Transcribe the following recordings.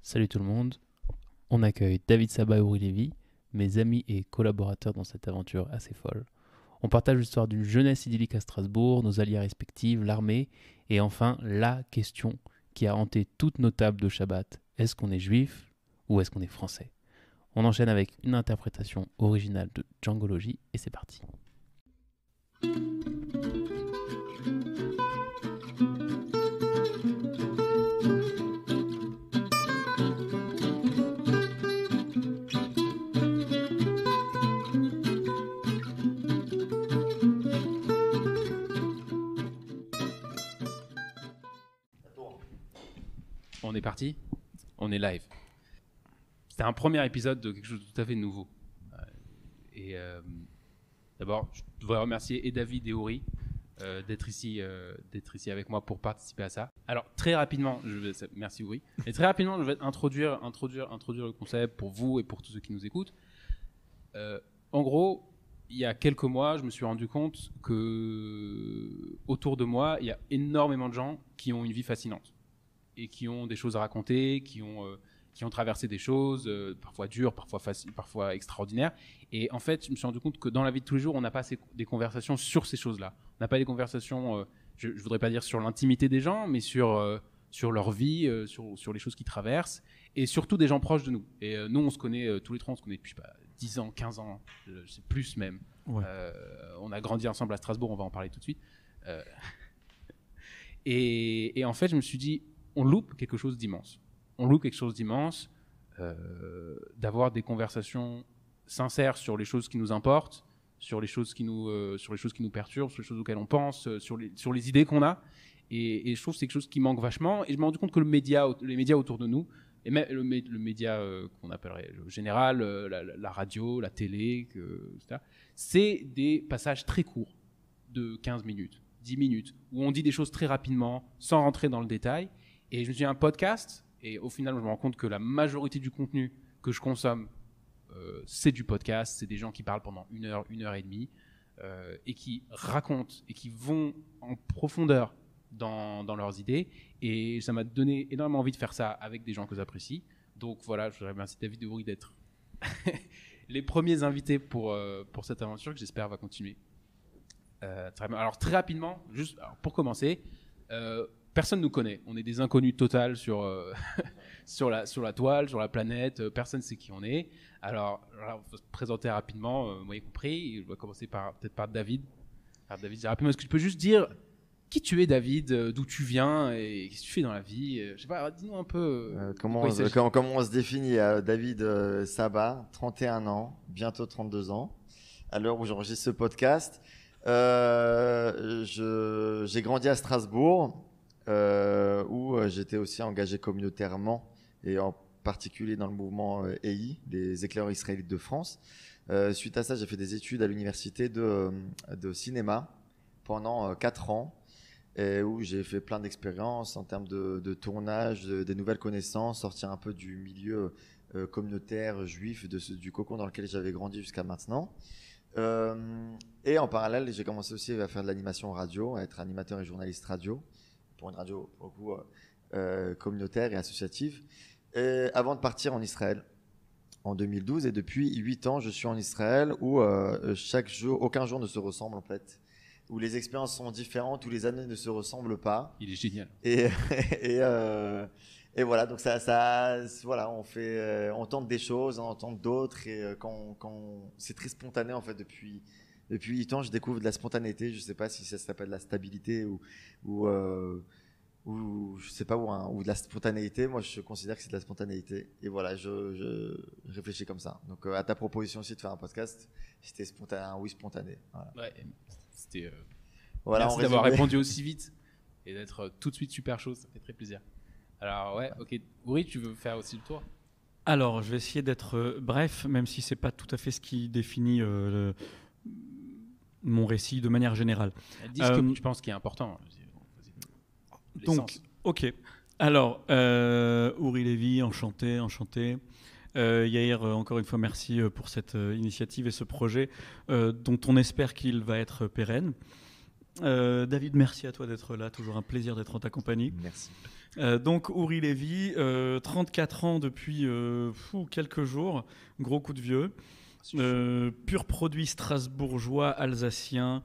Salut tout le monde, on accueille David Sabat et Uri Lévy, mes amis et collaborateurs dans cette aventure assez folle. On partage l'histoire d'une jeunesse idyllique à Strasbourg, nos alliés respectifs, l'armée, et enfin la question qui a hanté toutes nos tables de Shabbat. Est-ce qu'on est juif ou est-ce qu'on est français? On enchaîne avec une interprétation originale de Djangology et c'est parti. On est parti, on est live. C'était un premier épisode de quelque chose de tout à fait nouveau. D'abord, je voudrais remercier et David et Uri d'être ici avec moi pour participer à ça. Alors, très rapidement, merci Uri. Et très rapidement, je vais introduire le concept pour vous et pour tous ceux qui nous écoutent. En gros, il y a quelques mois, je me suis rendu compte que autour de moi, il y a énormément de gens qui ont une vie fascinante et qui ont des choses à raconter, qui ont traversé des choses, parfois dures, parfois faciles, parfois extraordinaires. Et en fait, je me suis rendu compte que dans la vie de tous les jours, on n'a pas des conversations sur ces choses-là. On n'a pas des conversations, je ne voudrais pas dire sur l'intimité des gens, mais sur leur vie, sur les choses qu'ils traversent, et surtout des gens proches de nous. Et nous, on se connaît, tous les trois, on se connaît depuis 10 ans, 15 ans, je sais plus même. Ouais. On a grandi ensemble à Strasbourg, on va en parler tout de suite. Et en fait, je me suis dit, on loupe quelque chose d'immense. On loupe quelque chose d'immense, d'avoir des conversations sincères sur les choses qui nous importent, sur les choses qui nous perturbent, sur les choses auxquelles on pense, sur les idées qu'on a. Et je trouve que c'est quelque chose qui manque vachement. Et je me suis rendu compte que les médias autour de nous, et même le média qu'on appellerait le général, la radio, la télé, etc., c'est des passages très courts de 15 minutes, 10 minutes, où on dit des choses très rapidement, sans rentrer dans le détail. Et je me suis dit, un podcast, et au final, je me rends compte que la majorité du contenu que je consomme, c'est du podcast, c'est des gens qui parlent pendant 1 heure, 1 heure et demie, et qui racontent, et qui vont en profondeur dans leurs idées. Et ça m'a donné énormément envie de faire ça avec des gens que j'apprécie. Donc voilà, je voudrais remercier David et Uri d'être les premiers invités pour cette aventure que j'espère va continuer. Alors très rapidement, juste pour commencer, personne ne nous connaît. On est des inconnus totales sur la toile, sur la planète. Personne ne sait qui on est. Alors, on va se présenter rapidement, moi y compris. On va commencer peut-être par David. Alors, David, rapidement, est-ce que tu peux juste dire qui tu es, David, d'où tu viens et qu'est-ce que tu fais dans la vie? Je sais pas, dis-nous un peu. Comment on se définit? David Sabat, 31 ans, bientôt 32 ans, à l'heure où j'enregistre ce podcast. J'ai grandi à Strasbourg, où j'étais aussi engagé communautairement et en particulier dans le mouvement EI, les éclaireurs israélites de France. Suite à ça, j'ai fait des études à l'université de cinéma pendant 4 ans, où j'ai fait plein d'expériences en termes de tournage, des nouvelles connaissances, sortir un peu du milieu communautaire juif, du cocon dans lequel j'avais grandi jusqu'à maintenant. Et en parallèle, j'ai commencé aussi à faire de l'animation radio, à être animateur et journaliste radio, pour une radio pour le coup, communautaire et associative, avant de partir en Israël en 2012. Et depuis 8 ans, je suis en Israël où chaque jour, aucun jour ne se ressemble en fait, où les expériences sont différentes, où les années ne se ressemblent pas. Il est génial. Et voilà, donc voilà, on tente des choses, on en tente d'autres, et quand c'est très spontané en fait. Depuis 8 ans, je découvre de la spontanéité. Je sais pas si ça s'appelle la stabilité ou je sais pas, ou de la spontanéité. Moi, je considère que c'est de la spontanéité. Et voilà, je réfléchis comme ça. Donc, à ta proposition aussi de faire un podcast, c'était spontané, un oui spontané. Voilà. Ouais, c'était. Voilà, merci d'avoir répondu aussi vite et d'être tout de suite super chaud. Ça fait très plaisir. Alors ouais, ok. Uri, tu veux faire aussi le tour? Alors, je vais essayer d'être bref, même si c'est pas tout à fait ce qui définit mon récit de manière générale. Dis ce que tu penses qui est important. Donc, ok. Alors, Uri Lévy, enchanté. Yair, encore une fois, merci pour cette initiative et ce projet dont on espère qu'il va être pérenne. David, merci à toi d'être là. Toujours un plaisir d'être en ta compagnie. Merci. Donc, Uri Lévy, 34 ans depuis quelques jours. Gros coup de vieux. Pur produit strasbourgeois, alsacien,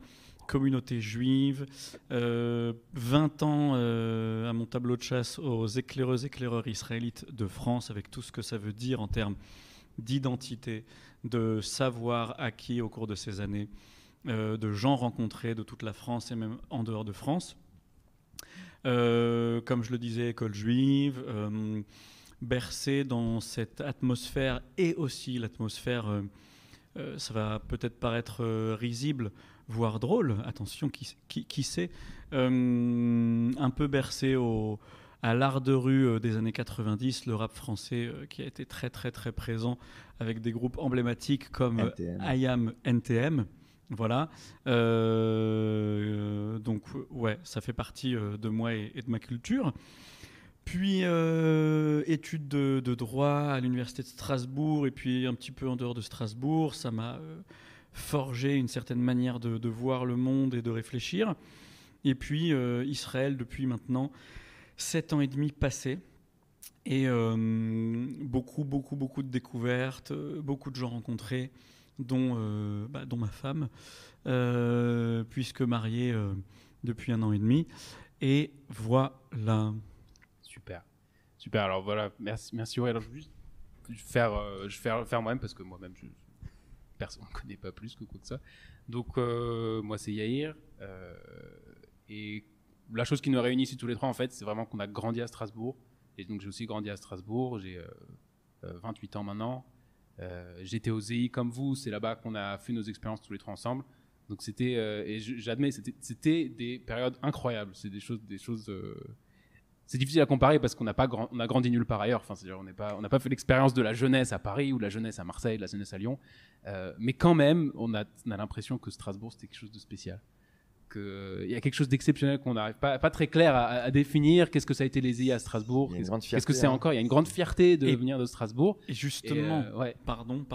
communauté juive. 20 ans à mon tableau de chasse aux éclaireurs israélites de France, avec tout ce que ça veut dire en termes d'identité, de savoir acquis au cours de ces années, de gens rencontrés de toute la France et même en dehors de France. Comme je le disais, école juive, bercé dans cette atmosphère et aussi l'atmosphère, ça va peut-être paraître risible, voire drôle, attention, qui sait, un peu bercé à l'art de rue des années 90, le rap français qui a été très très très présent avec des groupes emblématiques comme NTM. IAM, NTM. Voilà. Donc, ouais, ça fait partie de moi et de ma culture. Puis, études de droit à l'université de Strasbourg et puis un petit peu en dehors de Strasbourg. Ça m'a forgé une certaine manière de voir le monde et de réfléchir. Et puis, Israël, depuis maintenant 7 ans et demi passés. Et beaucoup de découvertes, beaucoup de gens rencontrés, dont ma femme, puisque mariée depuis 1 an et demi. Et voilà. Super. Alors voilà, merci Aurélien. Alors, je vais juste faire moi-même parce que moi-même, personne ne me connaît pas plus que quoi que ça. Donc, moi, c'est Yair. Et la chose qui nous réunit ici tous les trois, en fait, c'est vraiment qu'on a grandi à Strasbourg. Et donc, j'ai aussi grandi à Strasbourg. J'ai 28 ans maintenant. J'étais au ZI comme vous. C'est là-bas qu'on a fait nos expériences tous les trois ensemble. Donc, et j'admets, c'était des périodes incroyables. C'est des choses. C'est difficile à comparer parce qu'on on a grandi nulle part ailleurs. Enfin, c'est-à-dire on n'a pas fait l'expérience de la jeunesse à Paris ou de la jeunesse à Marseille, de la jeunesse à Lyon. Mais quand même, on a l'impression que Strasbourg, c'était quelque chose de spécial. Il y a quelque chose d'exceptionnel qu'on n'arrive pas très clair à définir. Qu'est-ce que ça a été les ZI à Strasbourg? Il y a une grande fierté, Qu'est-ce que c'est encore? Il y a une grande fierté de venir de Strasbourg. Et justement, ouais. pardon,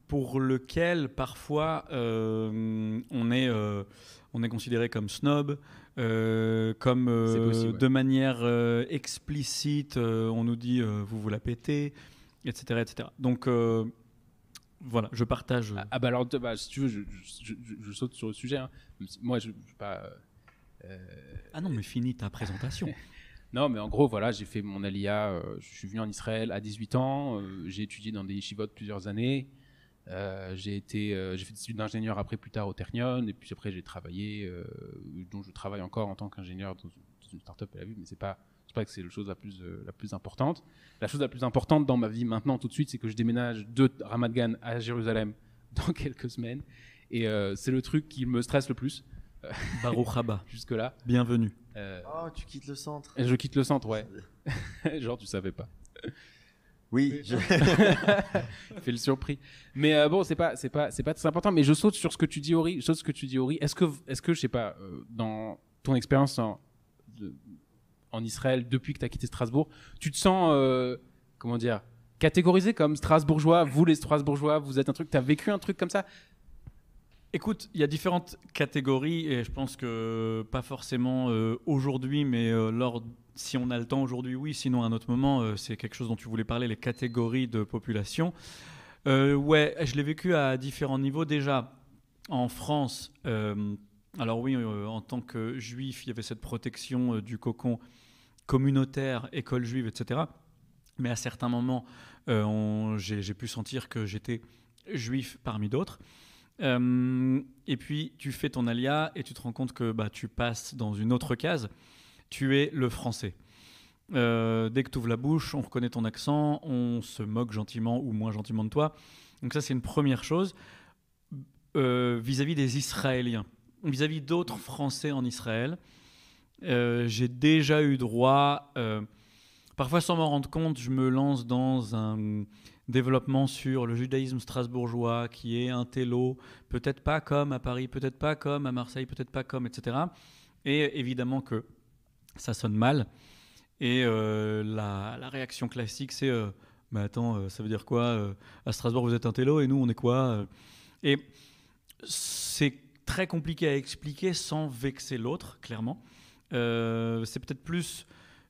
pour lequel parfois on est considéré comme snob, comme possible, ouais. de manière explicite, on nous dit vous la pétez, etc. Donc voilà, je partage. Alors, si tu veux, je saute sur le sujet. Hein. Moi, je suis pas. Ah non, mais finis ta présentation. Non, mais en gros, voilà, j'ai fait mon Aliyah. Je suis venu en Israël à 18 ans. J'ai étudié dans des yeshivot plusieurs années. J'ai fait des études d'ingénieur après plus tard au Technion. Et puis après, j'ai travaillé, dont je travaille encore en tant qu'ingénieur dans une start-up à la vue, mais c'est pas que c'est la chose la plus importante. La chose la plus importante dans ma vie maintenant, tout de suite, c'est que je déménage de Ramat Gan à Jérusalem dans quelques semaines. Et c'est le truc qui me stresse le plus. Baruch haba. Jusque-là. Bienvenue. Oh, tu quittes le centre. Je quitte le centre, ouais. Genre, tu savais pas. Oui. Fais le surpris. Mais bon, c'est pas très important. Mais je saute sur ce que tu dis, Ori. Est-ce que je sais pas, dans ton expérience en Israël depuis que tu as quitté Strasbourg, tu te sens comment dire, catégorisé comme Strasbourgeois? Vous les Strasbourgeois, vous êtes un truc. T'as vécu un truc comme ça? Écoute, il y a différentes catégories et je pense que pas forcément aujourd'hui, mais si on a le temps aujourd'hui, oui. Sinon, à un autre moment, c'est quelque chose dont tu voulais parler, les catégories de population. Ouais, je l'ai vécu à différents niveaux. Déjà, en France, alors oui, en tant que juif, il y avait cette protection du cocon communautaire, école juive, etc. Mais à certains moments, j'ai pu sentir que j'étais juif parmi d'autres. Et puis tu fais ton alia et tu te rends compte que tu passes dans une autre case. Tu es le français. Dès que tu ouvres la bouche, on reconnaît ton accent, on se moque gentiment ou moins gentiment de toi. Donc ça, c'est une première chose. Vis-à-vis des Israéliens, vis-à-vis d'autres Français en Israël, j'ai déjà eu droit, parfois sans m'en rendre compte, je me lance dans un développement sur le judaïsme strasbourgeois qui est un télo, peut-être pas comme à Paris, peut-être pas comme à Marseille, peut-être pas comme, etc. Et évidemment que ça sonne mal. Et la réaction classique, c'est mais attends, ça veut dire quoi à Strasbourg, vous êtes un télo et nous, on est quoi Et c'est très compliqué à expliquer sans vexer l'autre, clairement. C'est peut-être plus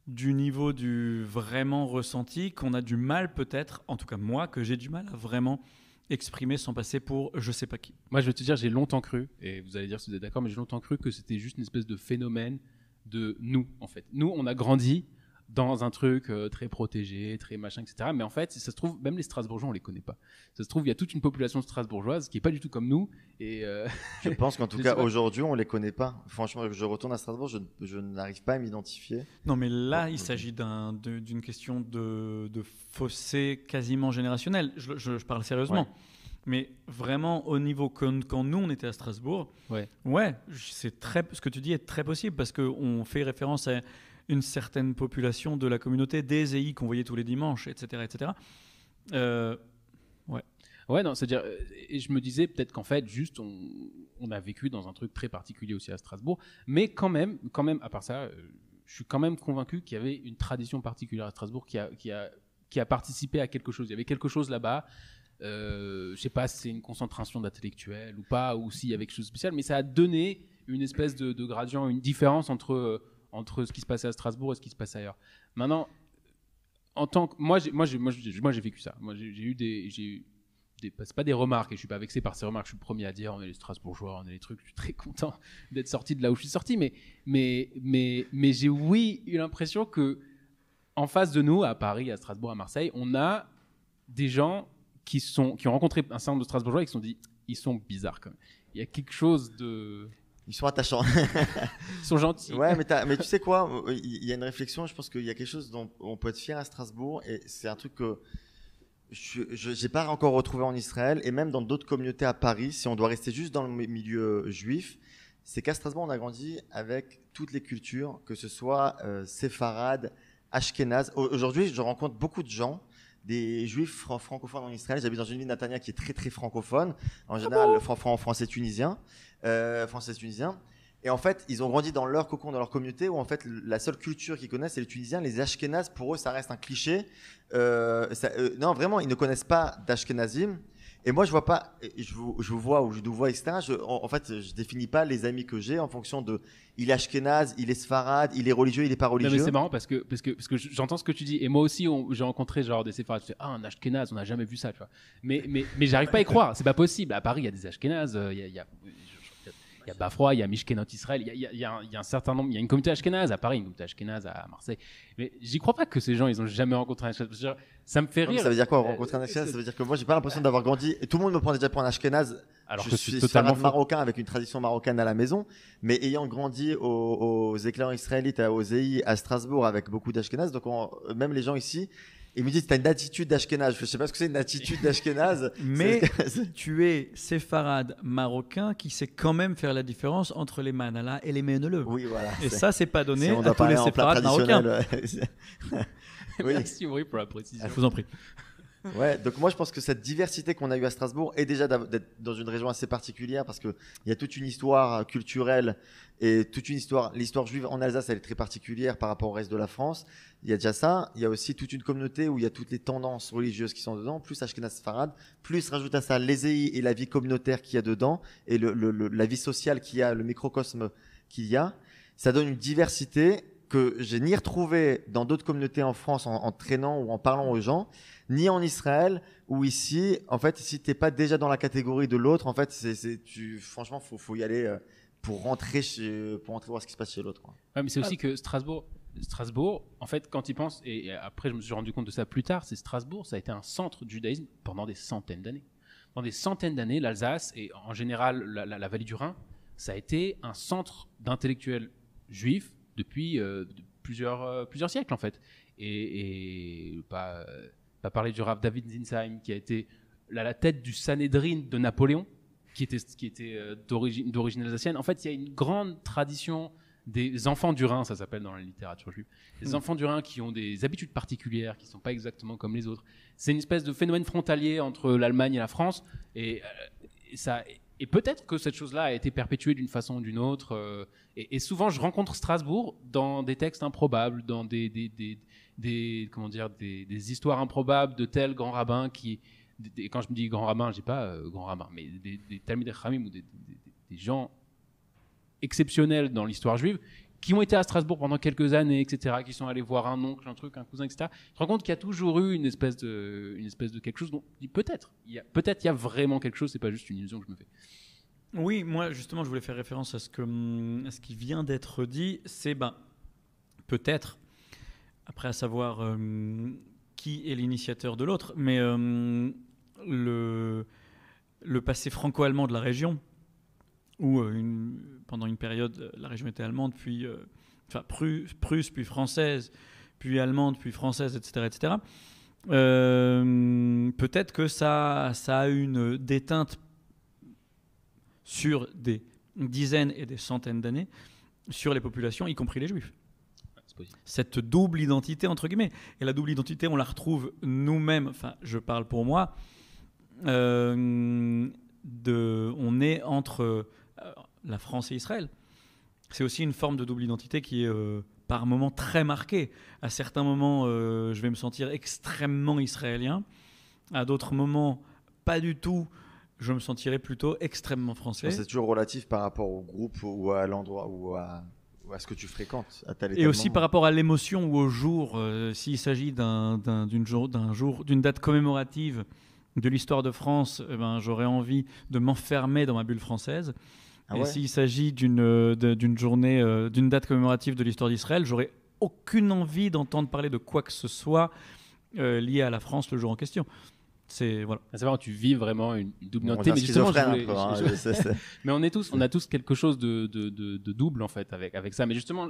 du niveau du vraiment ressenti qu'on a du mal peut-être, en tout cas moi, que j'ai du mal à vraiment exprimer sans passer pour je sais pas qui. Moi, je vais te dire, j'ai longtemps cru, et vous allez dire si vous êtes d'accord, mais j'ai longtemps cru que c'était juste une espèce de phénomène de nous, en fait. Nous, on a grandi dans un truc très protégé, très machin, etc. Mais en fait, si ça se trouve, même les Strasbourgeois, on les connaît pas. Ça se trouve, il y a toute une population strasbourgeoise qui est pas du tout comme nous. Et Je pense qu'en tout Je cas, sais pas. aujourd'hui, on les connaît pas. Franchement, je retourne à Strasbourg, je n'arrive pas à m'identifier. Non, mais là, il s'agit d'une question de fossé quasiment générationnel. Je parle sérieusement. Ouais. Mais vraiment, au niveau quand nous, on était à Strasbourg, ce que tu dis est très possible parce qu'on fait référence à une certaine population de la communauté des EI qu'on voyait tous les dimanches, etc. etc. ouais, non, c'est-à-dire, et je me disais peut-être qu'en fait, juste, on a vécu dans un truc très particulier aussi à Strasbourg, mais quand même, à part ça, je suis quand même convaincu qu'il y avait une tradition particulière à Strasbourg qui a participé à quelque chose. Il y avait quelque chose là-bas. Je sais pas si c'est une concentration d'intellectuels ou pas, ou s'il y avait quelque chose de spécial, mais ça a donné une espèce de gradient, une différence entre ce qui se passait à Strasbourg et ce qui se passe ailleurs. Maintenant, en tant que moi j'ai vécu ça. Moi j'ai eu des c'est pas des remarques, et je suis pas vexé par ces remarques. Je suis le premier à dire on est les Strasbourgeois, on est les trucs. Je suis très content d'être sorti de là où je suis sorti, mais j'ai eu l'impression que en face de nous, à Paris, à Strasbourg, à Marseille, on a des gens qui ont rencontré un certain nombre de Strasbourgeois et qui se sont dit ils sont bizarres quand même. Il y a quelque chose de... Ils sont attachants. Ils sont gentils. Ouais, mais tu sais quoi, il y a une réflexion, je pense qu'il y a quelque chose dont on peut être fier à Strasbourg, et c'est un truc que je n'ai pas encore retrouvé en Israël, et même dans d'autres communautés à Paris, si on doit rester juste dans le milieu juif, c'est qu'à Strasbourg, on a grandi avec toutes les cultures, que ce soit séfarade, ashkénaze. Aujourd'hui, je rencontre beaucoup de gens, des juifs francophones en Israël. J'habite dans une ville, Natania, qui est très très francophone, en général français tunisien. Et en fait, ils ont grandi dans leur cocon, dans leur communauté, où en fait, la seule culture qu'ils connaissent, c'est les Tunisiens. Les Ashkénazes, pour eux, ça reste un cliché. Non, vraiment, ils ne connaissent pas d'Ashkénazim. Et moi, je vois pas, je vous vois ou je nous vois, etc. En fait, je définis pas les amis que j'ai en fonction de, il est Ashkénaze, il est Sfarad, il est religieux, il est pas Non, religieux. mais c'est marrant parce que j'entends ce que tu dis, et moi aussi j'ai rencontré genre des séfarades. Je fais un Ashkénaze, on n'a jamais vu ça, tu vois. Mais j'arrive pas à y croire, c'est pas possible. À Paris, il y a des Ashkénazes, il y a Bafroy, il y a Mishkenot Israël, il y a un certain nombre, il y a une communauté ashkénaze à Paris, une communauté ashkénaze à Marseille. Mais j'y crois pas que ces gens, ils ont jamais rencontré un ashkénaze. Ça me fait rire. Ça veut dire quoi, rencontrer un ashkénaze? Ça veut dire que moi, j'ai pas l'impression d'avoir grandi, et tout le monde me prend déjà pour un ashkénaze. Alors je que suis c'est totalement faux. marocain avec une tradition marocaine à la maison, mais ayant grandi aux éclaireurs israélites, aux EI, à Strasbourg, avec beaucoup d'ashkénazes, donc même les gens ici, ils me disent, t'as une attitude d'ashkénaze. Je sais pas ce que c'est une attitude d'ashkénaze. Mais tu es séfarade marocain qui sait quand même faire la différence entre les manala et les meneleux. Oui, voilà. Et ça, c'est pas donné Si on à doit tous les parler en plat séfarades marocains. traditionnel. Oui. Merci Aubry pour la précision. Je vous en prie. Ouais, donc moi je pense que cette diversité qu'on a eue à Strasbourg est déjà d'être dans une région assez particulière, parce qu'il y a toute une histoire culturelle et toute une histoire. L'histoire juive en Alsace, elle est très particulière par rapport au reste de la France. Il y a déjà ça. Il y a aussi toute une communauté où il y a toutes les tendances religieuses qui sont dedans, plus Ashkenaz Sfarad, plus rajoute à ça les EI et la vie communautaire qu'il y a dedans, et la vie sociale qu'il y a, le microcosme qu'il y a. Ça donne une diversité que j'ai ni retrouvée dans d'autres communautés en France en traînant ou en parlant aux gens, ni en Israël, ou ici, en fait, si t'es pas déjà dans la catégorie de l'autre, en fait, franchement, faut y aller pour rentrer voir ce qui se passe chez l'autre, quoi. Ouais, mais c'est aussi que Strasbourg, en fait, quand ils pensent, et après je me suis rendu compte de ça plus tard, c'est Strasbourg, ça a été un centre du judaïsme pendant des centaines d'années. Pendant des centaines d'années, l'Alsace et en général la vallée du Rhin, ça a été un centre d'intellectuels juifs depuis plusieurs siècles, en fait. Et pas parler du Rav David Zinsheim, qui a été la tête du Sanhédrin de Napoléon, qui était d'origine alsacienne. En fait, il y a une grande tradition des enfants du Rhin, ça s'appelle dans la littérature juive. Les enfants du Rhin qui ont des habitudes particulières, qui ne sont pas exactement comme les autres. C'est une espèce de phénomène frontalier entre l'Allemagne et la France. Et peut-être que cette chose-là a été perpétuée d'une façon ou d'une autre. Et souvent, je rencontre Strasbourg dans des textes improbables, dans des histoires improbables de tels grands rabbins qui... quand je me dis grand rabbin, je dis pas grand rabbin, mais des Talmidei Chachamim ou des des gens exceptionnels dans l'histoire juive qui ont été à Strasbourg pendant quelques années, etc., qui sont allés voir un oncle, un truc, un cousin, etc. Je te rends compte qu'il y a toujours eu une espèce de quelque chose dont peut-être il y a vraiment quelque chose, c'est pas juste une illusion que je me fais. Oui, moi justement, je voulais faire référence à ce qui vient d'être dit. C'est peut-être, après à savoir qui est l'initiateur de l'autre, mais le passé franco-allemand de la région, où pendant une période, la région était allemande, puis prusse, puis française, puis allemande, puis française, etc. etc. Peut-être que ça a une déteinte sur des dizaines et des centaines d'années sur les populations, y compris les juifs. Cette double identité, entre guillemets. Et la double identité, on la retrouve nous-mêmes, enfin, je parle pour moi, on est entre la France et Israël. C'est aussi une forme de double identité qui est par moments très marquée. À certains moments, je vais me sentir extrêmement israélien. À d'autres moments, pas du tout. Je me sentirais plutôt extrêmement français. C'est toujours relatif par rapport au groupe ou à l'endroit ou à ce que tu fréquentes. Et aussi par rapport à l'émotion ou au jour. S'il s'agit d'une date commémorative de l'histoire de France, j'aurais envie de m'enfermer dans ma bulle française. Et s'il s'agit d'une date commémorative de l'histoire d'Israël, j'aurais aucune envie d'entendre parler de quoi que ce soit lié à la France le jour en question. C'est voilà. À savoir, tu vis vraiment une double identité, mais justement, mais on a tous quelque chose de double en fait avec ça. Mais justement,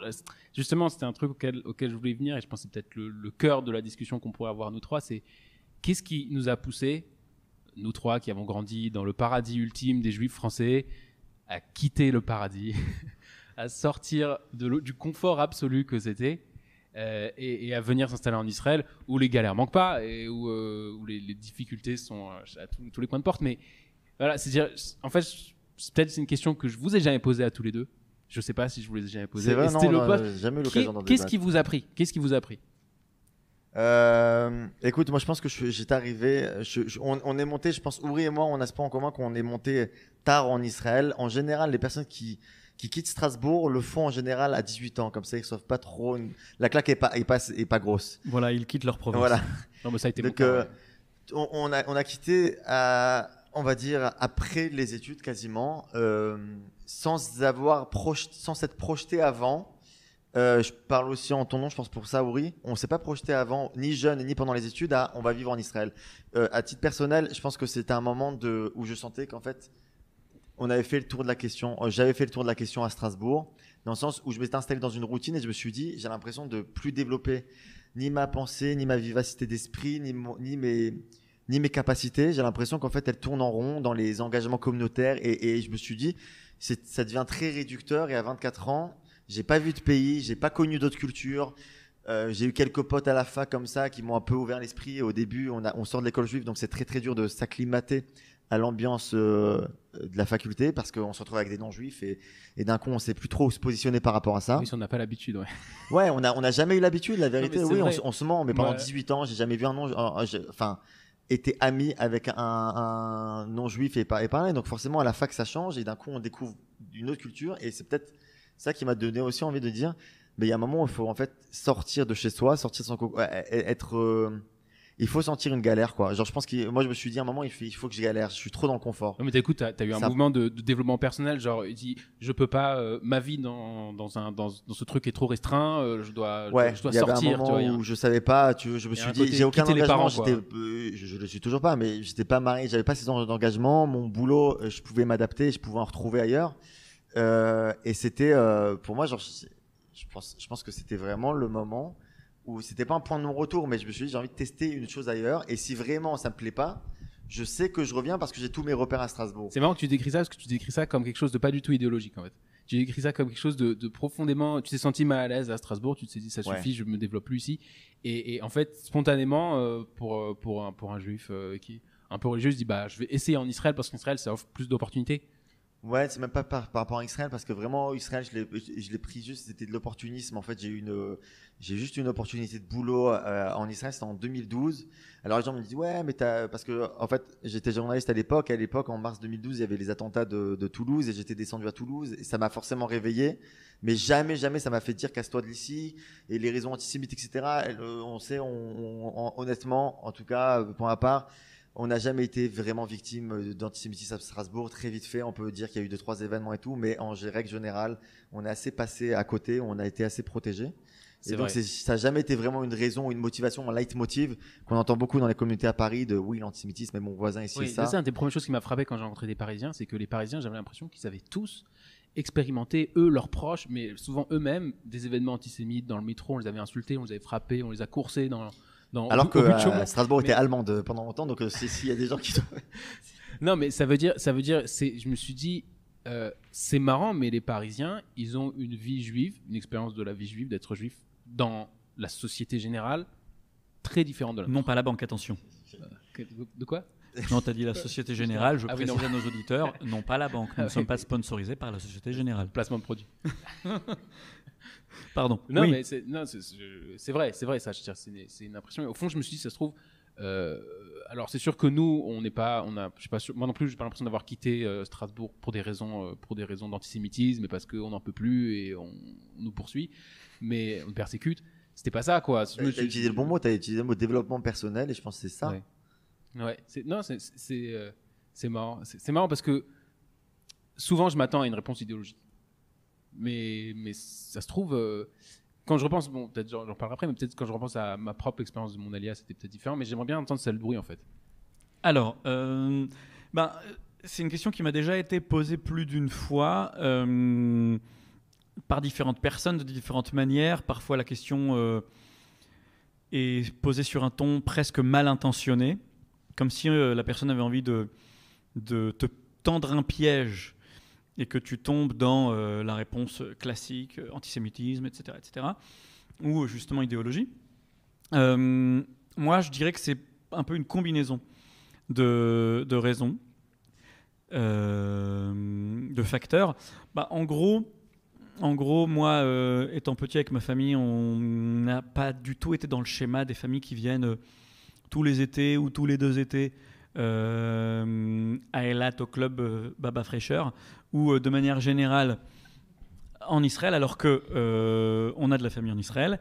c'était un truc auquel je voulais venir, et je pense que c'est peut-être le cœur de la discussion qu'on pourrait avoir nous trois. C'est qu'est-ce qui nous a poussé, nous trois qui avons grandi dans le paradis ultime des Juifs français, à quitter le paradis, à sortir du confort absolu que c'était. Et à venir s'installer en Israël où les galères manquent pas et où les difficultés sont à tous les coins de porte. Mais voilà, c'est-à-dire, en fait, peut-être c'est une question que je vous ai jamais posée à tous les deux. Je sais pas si je vous l'ai jamais posée. C'est vrai, jamais eu l'occasion d'en débattre. Qu'est-ce qui vous a pris Écoute, moi je pense que j'étais arrivé, on est monté, je pense, Ouri et moi, on a ce point en commun qu'on est monté tard en Israël. En général, les personnes qui quittent Strasbourg le font en général à 18 ans, comme ça ils ne reçoivent pas trop. La claque est pas grosse. Voilà, ils quittent leur province. Voilà. Non, mais ça a été donc, on a quitté, on va dire, après les études quasiment, sans s'être projeté avant. Je parle aussi en ton nom, je pense pour ça, Ouri. On ne s'est pas projeté avant, ni jeune, ni pendant les études, on va vivre en Israël. À titre personnel, je pense que c'était un moment où je sentais qu'en fait, on avait fait le tour de la question. J'avais fait le tour de la question à Strasbourg, dans le sens où je m'étais installé dans une routine et je me suis dit, j'ai l'impression de plus développer ni ma pensée, ni ma vivacité d'esprit, ni mes capacités. J'ai l'impression qu'en fait, elles tournent en rond dans les engagements communautaires et je me suis dit, ça devient très réducteur. Et à 24 ans, j'ai pas vu de pays, j'ai pas connu d'autres cultures. J'ai eu quelques potes à la fac comme ça qui m'ont un peu ouvert l'esprit. Au début, on sort de l'école juive, donc c'est très très dur de s'acclimater à l'ambiance de la faculté parce qu'on se retrouve avec des non-juifs et d'un coup on sait plus trop où se positionner par rapport à ça. Oui, si on n'a pas l'habitude, ouais. Ouais, on a jamais eu l'habitude, la vérité. Non, oui, on se ment, mais pendant 18 ans, j'ai jamais vu un non, été ami avec un non-juif et parler. Donc forcément à la fac ça change et d'un coup on découvre une autre culture et c'est peut-être ça qui m'a donné aussi envie de dire, mais il y a un moment où il faut en fait sortir de chez soi, sortir de son il faut sentir une galère, quoi. Genre, je pense que moi, je me suis dit à un moment, il faut que je galère. Je suis trop dans le confort. Non, mais écoute, t'as eu un mouvement de développement personnel. Genre, il dit, je peux pas, ma vie dans ce truc est trop restreint. Je dois sortir. Il y avait un moment où je savais pas. Je me suis dit, j'ai aucun engagement. Je le suis toujours pas, mais j'étais pas marié. J'avais pas ces ans d'engagement. Mon boulot, je pouvais m'adapter. Je pouvais en retrouver ailleurs. Et c'était, pour moi, genre, je pense que c'était vraiment le moment où c'était pas un point de non-retour, mais je me suis dit j'ai envie de tester une chose ailleurs et si vraiment ça me plaît pas, je sais que je reviens parce que j'ai tous mes repères à Strasbourg. C'est marrant que tu décris ça parce que tu décris ça comme quelque chose de pas du tout idéologique en fait. Tu décris ça comme quelque chose de profondément. Tu t'es senti mal à l'aise à Strasbourg, tu te dit ça suffit, je me développe plus ici. Et en fait spontanément pour un juif qui est un peu religieux, je dis je vais essayer en Israël parce qu'en Israël ça offre plus d'opportunités. Ouais, c'est même pas par rapport à Israël, parce que vraiment, Israël, je l'ai pris juste, c'était de l'opportunisme. En fait, j'ai juste une opportunité de boulot en Israël, c'était en 2012. Alors les gens me disent, ouais, mais parce que, en fait, j'étais journaliste à l'époque. À l'époque, en mars 2012, il y avait les attentats de Toulouse et j'étais descendu à Toulouse et ça m'a forcément réveillé. Mais jamais, jamais ça m'a fait dire casse-toi de d'ici. Et les raisons antisémites, etc., on sait, honnêtement, en tout cas, pour ma part, on n'a jamais été vraiment victime d'antisémitisme à Strasbourg. Très vite fait, on peut dire qu'il y a eu 2-3 événements et tout, mais en règle générale, on est assez passé à côté, on a été assez protégé. Et donc, ça n'a jamais été vraiment une raison, une motivation, un leitmotiv qu'on entend beaucoup dans les communautés à Paris de oui, l'antisémitisme est mon voisin ici et ça. C'est une des premières choses qui m'a frappé quand j'ai rencontré des Parisiens, c'est que les Parisiens, j'avais l'impression qu'ils avaient tous expérimenté, eux, leurs proches, mais souvent eux-mêmes, des événements antisémites dans le métro. On les avait insultés, on les avait frappés, on les a coursés alors que Strasbourg était allemande pendant longtemps, donc s'il y a des gens qui... Non, mais ça veut dire je me suis dit, c'est marrant, mais les Parisiens, ils ont une vie juive, une expérience de la vie juive, d'être juif, dans la société générale, très différente de la... Non, pas la banque, attention. De quoi ? Non, t'as dit la Société Générale, je précise à nos auditeurs, non pas la banque. Nous ne sommes pas sponsorisés par la Société Générale. Placement de produit. Pardon. Non, oui. mais c'est vrai, ça. Je veux dire, c'est une impression. Et au fond, je me suis dit, ça se trouve. Alors, c'est sûr que nous, je suis pas sûr, moi non plus, j'ai pas l'impression d'avoir quitté Strasbourg pour des raisons d'antisémitisme, mais parce qu'on n'en peut plus et on nous poursuit, mais on nous persécute. C'était pas ça, quoi. Tu as utilisé le bon mot, tu as utilisé le mot développement personnel, et je pense que c'est ça. Ouais. C'est marrant. C'est marrant parce que souvent, je m'attends à une réponse idéologique. Mais ça se trouve, quand je repense, bon, peut-être j'en parlerai après, mais peut-être quand je repense à ma propre expérience de mon alias, c'était peut-être différent, mais j'aimerais bien entendre celle de bruit en fait. Alors, c'est une question qui m'a déjà été posée plus d'une fois par différentes personnes de différentes manières. Parfois, la question est posée sur un ton presque mal intentionné, comme si la personne avait envie de te tendre un piège et que tu tombes dans la réponse classique, antisémitisme, etc., ou justement idéologie. Moi, je dirais que c'est un peu une combinaison de raisons, de facteurs. En gros, moi, étant petit avec ma famille, on n'a pas du tout été dans le schéma des familles qui viennent tous les étés ou tous les 2 étés à Eilat au club Baba Fraîcheur ou de manière générale en Israël, alors que on a de la famille en Israël.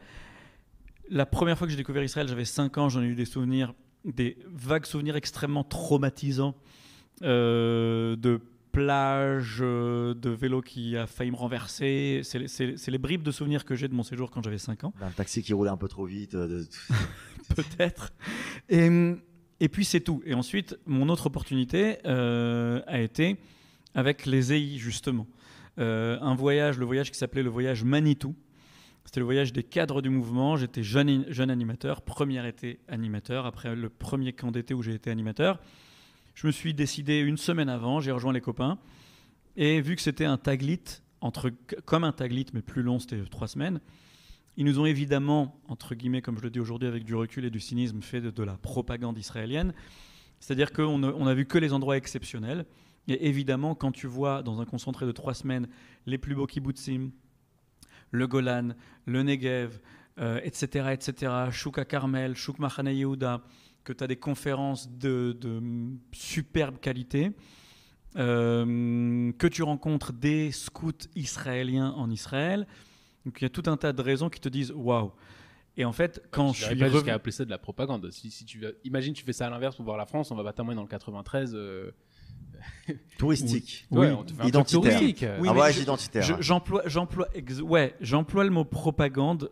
La première fois que j'ai découvert Israël, j'avais 5 ans, j'en ai eu des vagues souvenirs extrêmement traumatisants de plage, de vélo qui a failli me renverser. C'est les bribes de souvenirs que j'ai de mon séjour quand j'avais 5 ans. Un taxi qui roulait un peu trop vite. Peut-être. Et puis c'est tout. Et ensuite, mon autre opportunité a été avec les EI, justement. Le voyage qui s'appelait le voyage Manitou. C'était le voyage des cadres du mouvement. J'étais jeune animateur, premier été animateur, après le premier camp d'été où j'ai été animateur. Je me suis décidé une semaine avant, j'ai rejoint les copains. Et vu que c'était un taglit, comme un taglit, mais plus long, c'était 3 semaines, ils nous ont évidemment, entre guillemets, comme je le dis aujourd'hui avec du recul et du cynisme, fait de la propagande israélienne. C'est-à-dire qu'on a vu que les endroits exceptionnels. Et évidemment, quand tu vois dans un concentré de 3 semaines les plus beaux kibbutzim, le Golan, le Negev, etc., Chouk à Carmel, Chouk Machane Yehuda, que tu as des conférences de superbe qualité, que tu rencontres des scouts israéliens en Israël. Donc il y a tout un tas de raisons qui te disent waouh. Et en fait, quand je suis pas jusqu'à appeler ça de la propagande. Imagine, tu fais ça à l'inverse pour voir la France, on va pas t'amener dans le 93. Touristique, oui, identitaire. Oui, un voyage identitaire. J'emploie le mot propagande.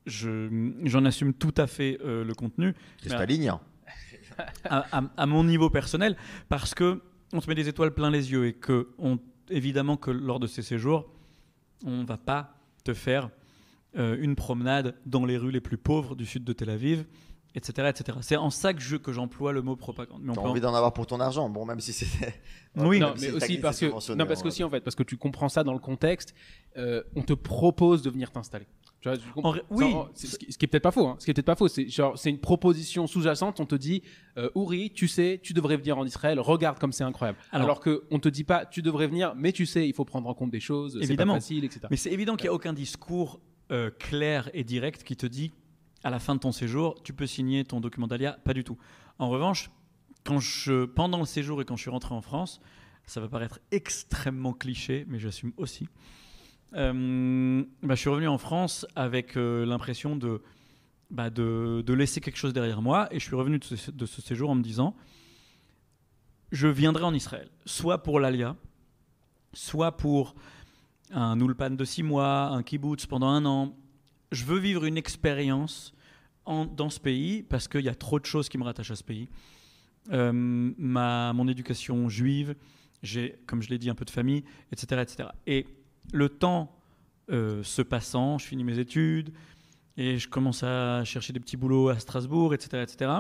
J'en assume tout à fait le contenu. C'est stalinien. À mon niveau personnel, parce que on te met des étoiles plein les yeux et que évidemment que lors de ces séjours, on va pas te faire une promenade dans les rues les plus pauvres du sud de Tel Aviv, etc. C'est en ça que j'emploie le mot propagande. T'as envie d'en avoir pour ton argent, bon, même si c'était... Oui, non, mais aussi parce que tu comprends ça dans le contexte, on te propose de venir t'installer. Tu vois, Oui. Ce qui est peut-être pas faux. Hein. Ce qui est peut-être pas faux, c'est une proposition sous-jacente. On te dit, Ouri, tu sais, tu devrais venir en Israël. Regarde comme c'est incroyable. Alors que on te dit pas, tu devrais venir, mais tu sais, il faut prendre en compte des choses. Évidemment. C'est pas facile, etc. Mais c'est évident qu'il n'y a aucun discours clair et direct qui te dit, à la fin de ton séjour, tu peux signer ton document d'ALIA. Pas du tout. En revanche, pendant le séjour et quand je suis rentré en France, ça va paraître extrêmement cliché, mais j'assume aussi. Je suis revenu en France avec l'impression de laisser quelque chose derrière moi, et je suis revenu de ce séjour en me disant je viendrai en Israël, soit pour l'Alia, soit pour un ulpan de 6 mois, un kibbutz pendant 1 an. Je veux vivre une expérience dans ce pays parce qu'il y a trop de choses qui me rattachent à ce pays. Mon éducation juive, j'ai, comme je l'ai dit, un peu de famille, etc. etc. Et le temps se passant, je finis mes études et je commence à chercher des petits boulots à Strasbourg, etc. etc.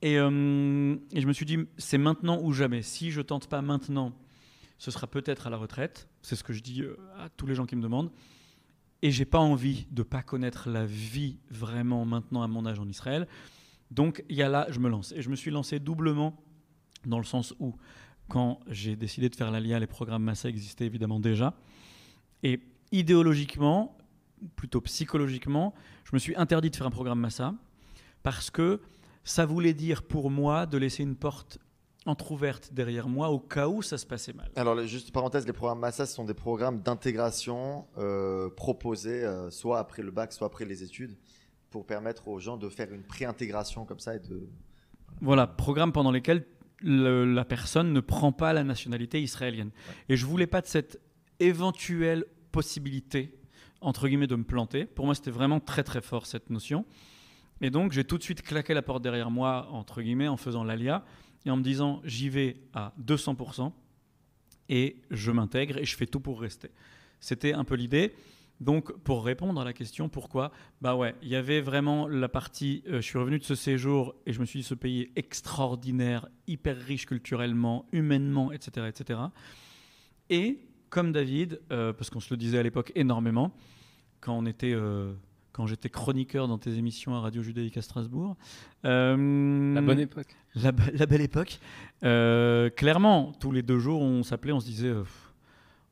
Et je me suis dit, c'est maintenant ou jamais. Si je tente pas maintenant, ce sera peut-être à la retraite. C'est ce que je dis à tous les gens qui me demandent. Et j'ai pas envie de pas connaître la vie vraiment maintenant à mon âge en Israël. Donc il y a là, je me lance. Et je me suis lancé doublement dans le sens où, quand j'ai décidé de faire l'Alia, les programmes Massa existaient évidemment déjà. Et idéologiquement, plutôt psychologiquement, je me suis interdit de faire un programme Massa parce que ça voulait dire pour moi de laisser une porte entrouverte derrière moi au cas où ça se passait mal. Alors, juste parenthèse, les programmes Massa, ce sont des programmes d'intégration proposés soit après le bac, soit après les études, pour permettre aux gens de faire une pré-intégration comme ça. Voilà, programmes pendant lesquels la personne ne prend pas la nationalité israélienne. Ouais. Et je ne voulais pas de cette éventuelle possibilité, entre guillemets, de me planter. Pour moi, c'était vraiment très très fort cette notion. Et donc, j'ai tout de suite claqué la porte derrière moi, entre guillemets, en faisant l'ALIA, et en me disant, j'y vais à 200%, et je m'intègre, et je fais tout pour rester. C'était un peu l'idée. Donc, pour répondre à la question, pourquoi ? Bah ouais, il y avait vraiment la partie, je suis revenu de ce séjour, et je me suis dit, ce pays est extraordinaire, hyper riche culturellement, humainement, etc., etc. Et, comme David, parce qu'on se le disait à l'époque énormément, quand j'étais chroniqueur dans tes émissions à Radio Judaïque à Strasbourg. La bonne époque. La belle époque. Clairement, tous les 2 jours, on s'appelait, on se disait,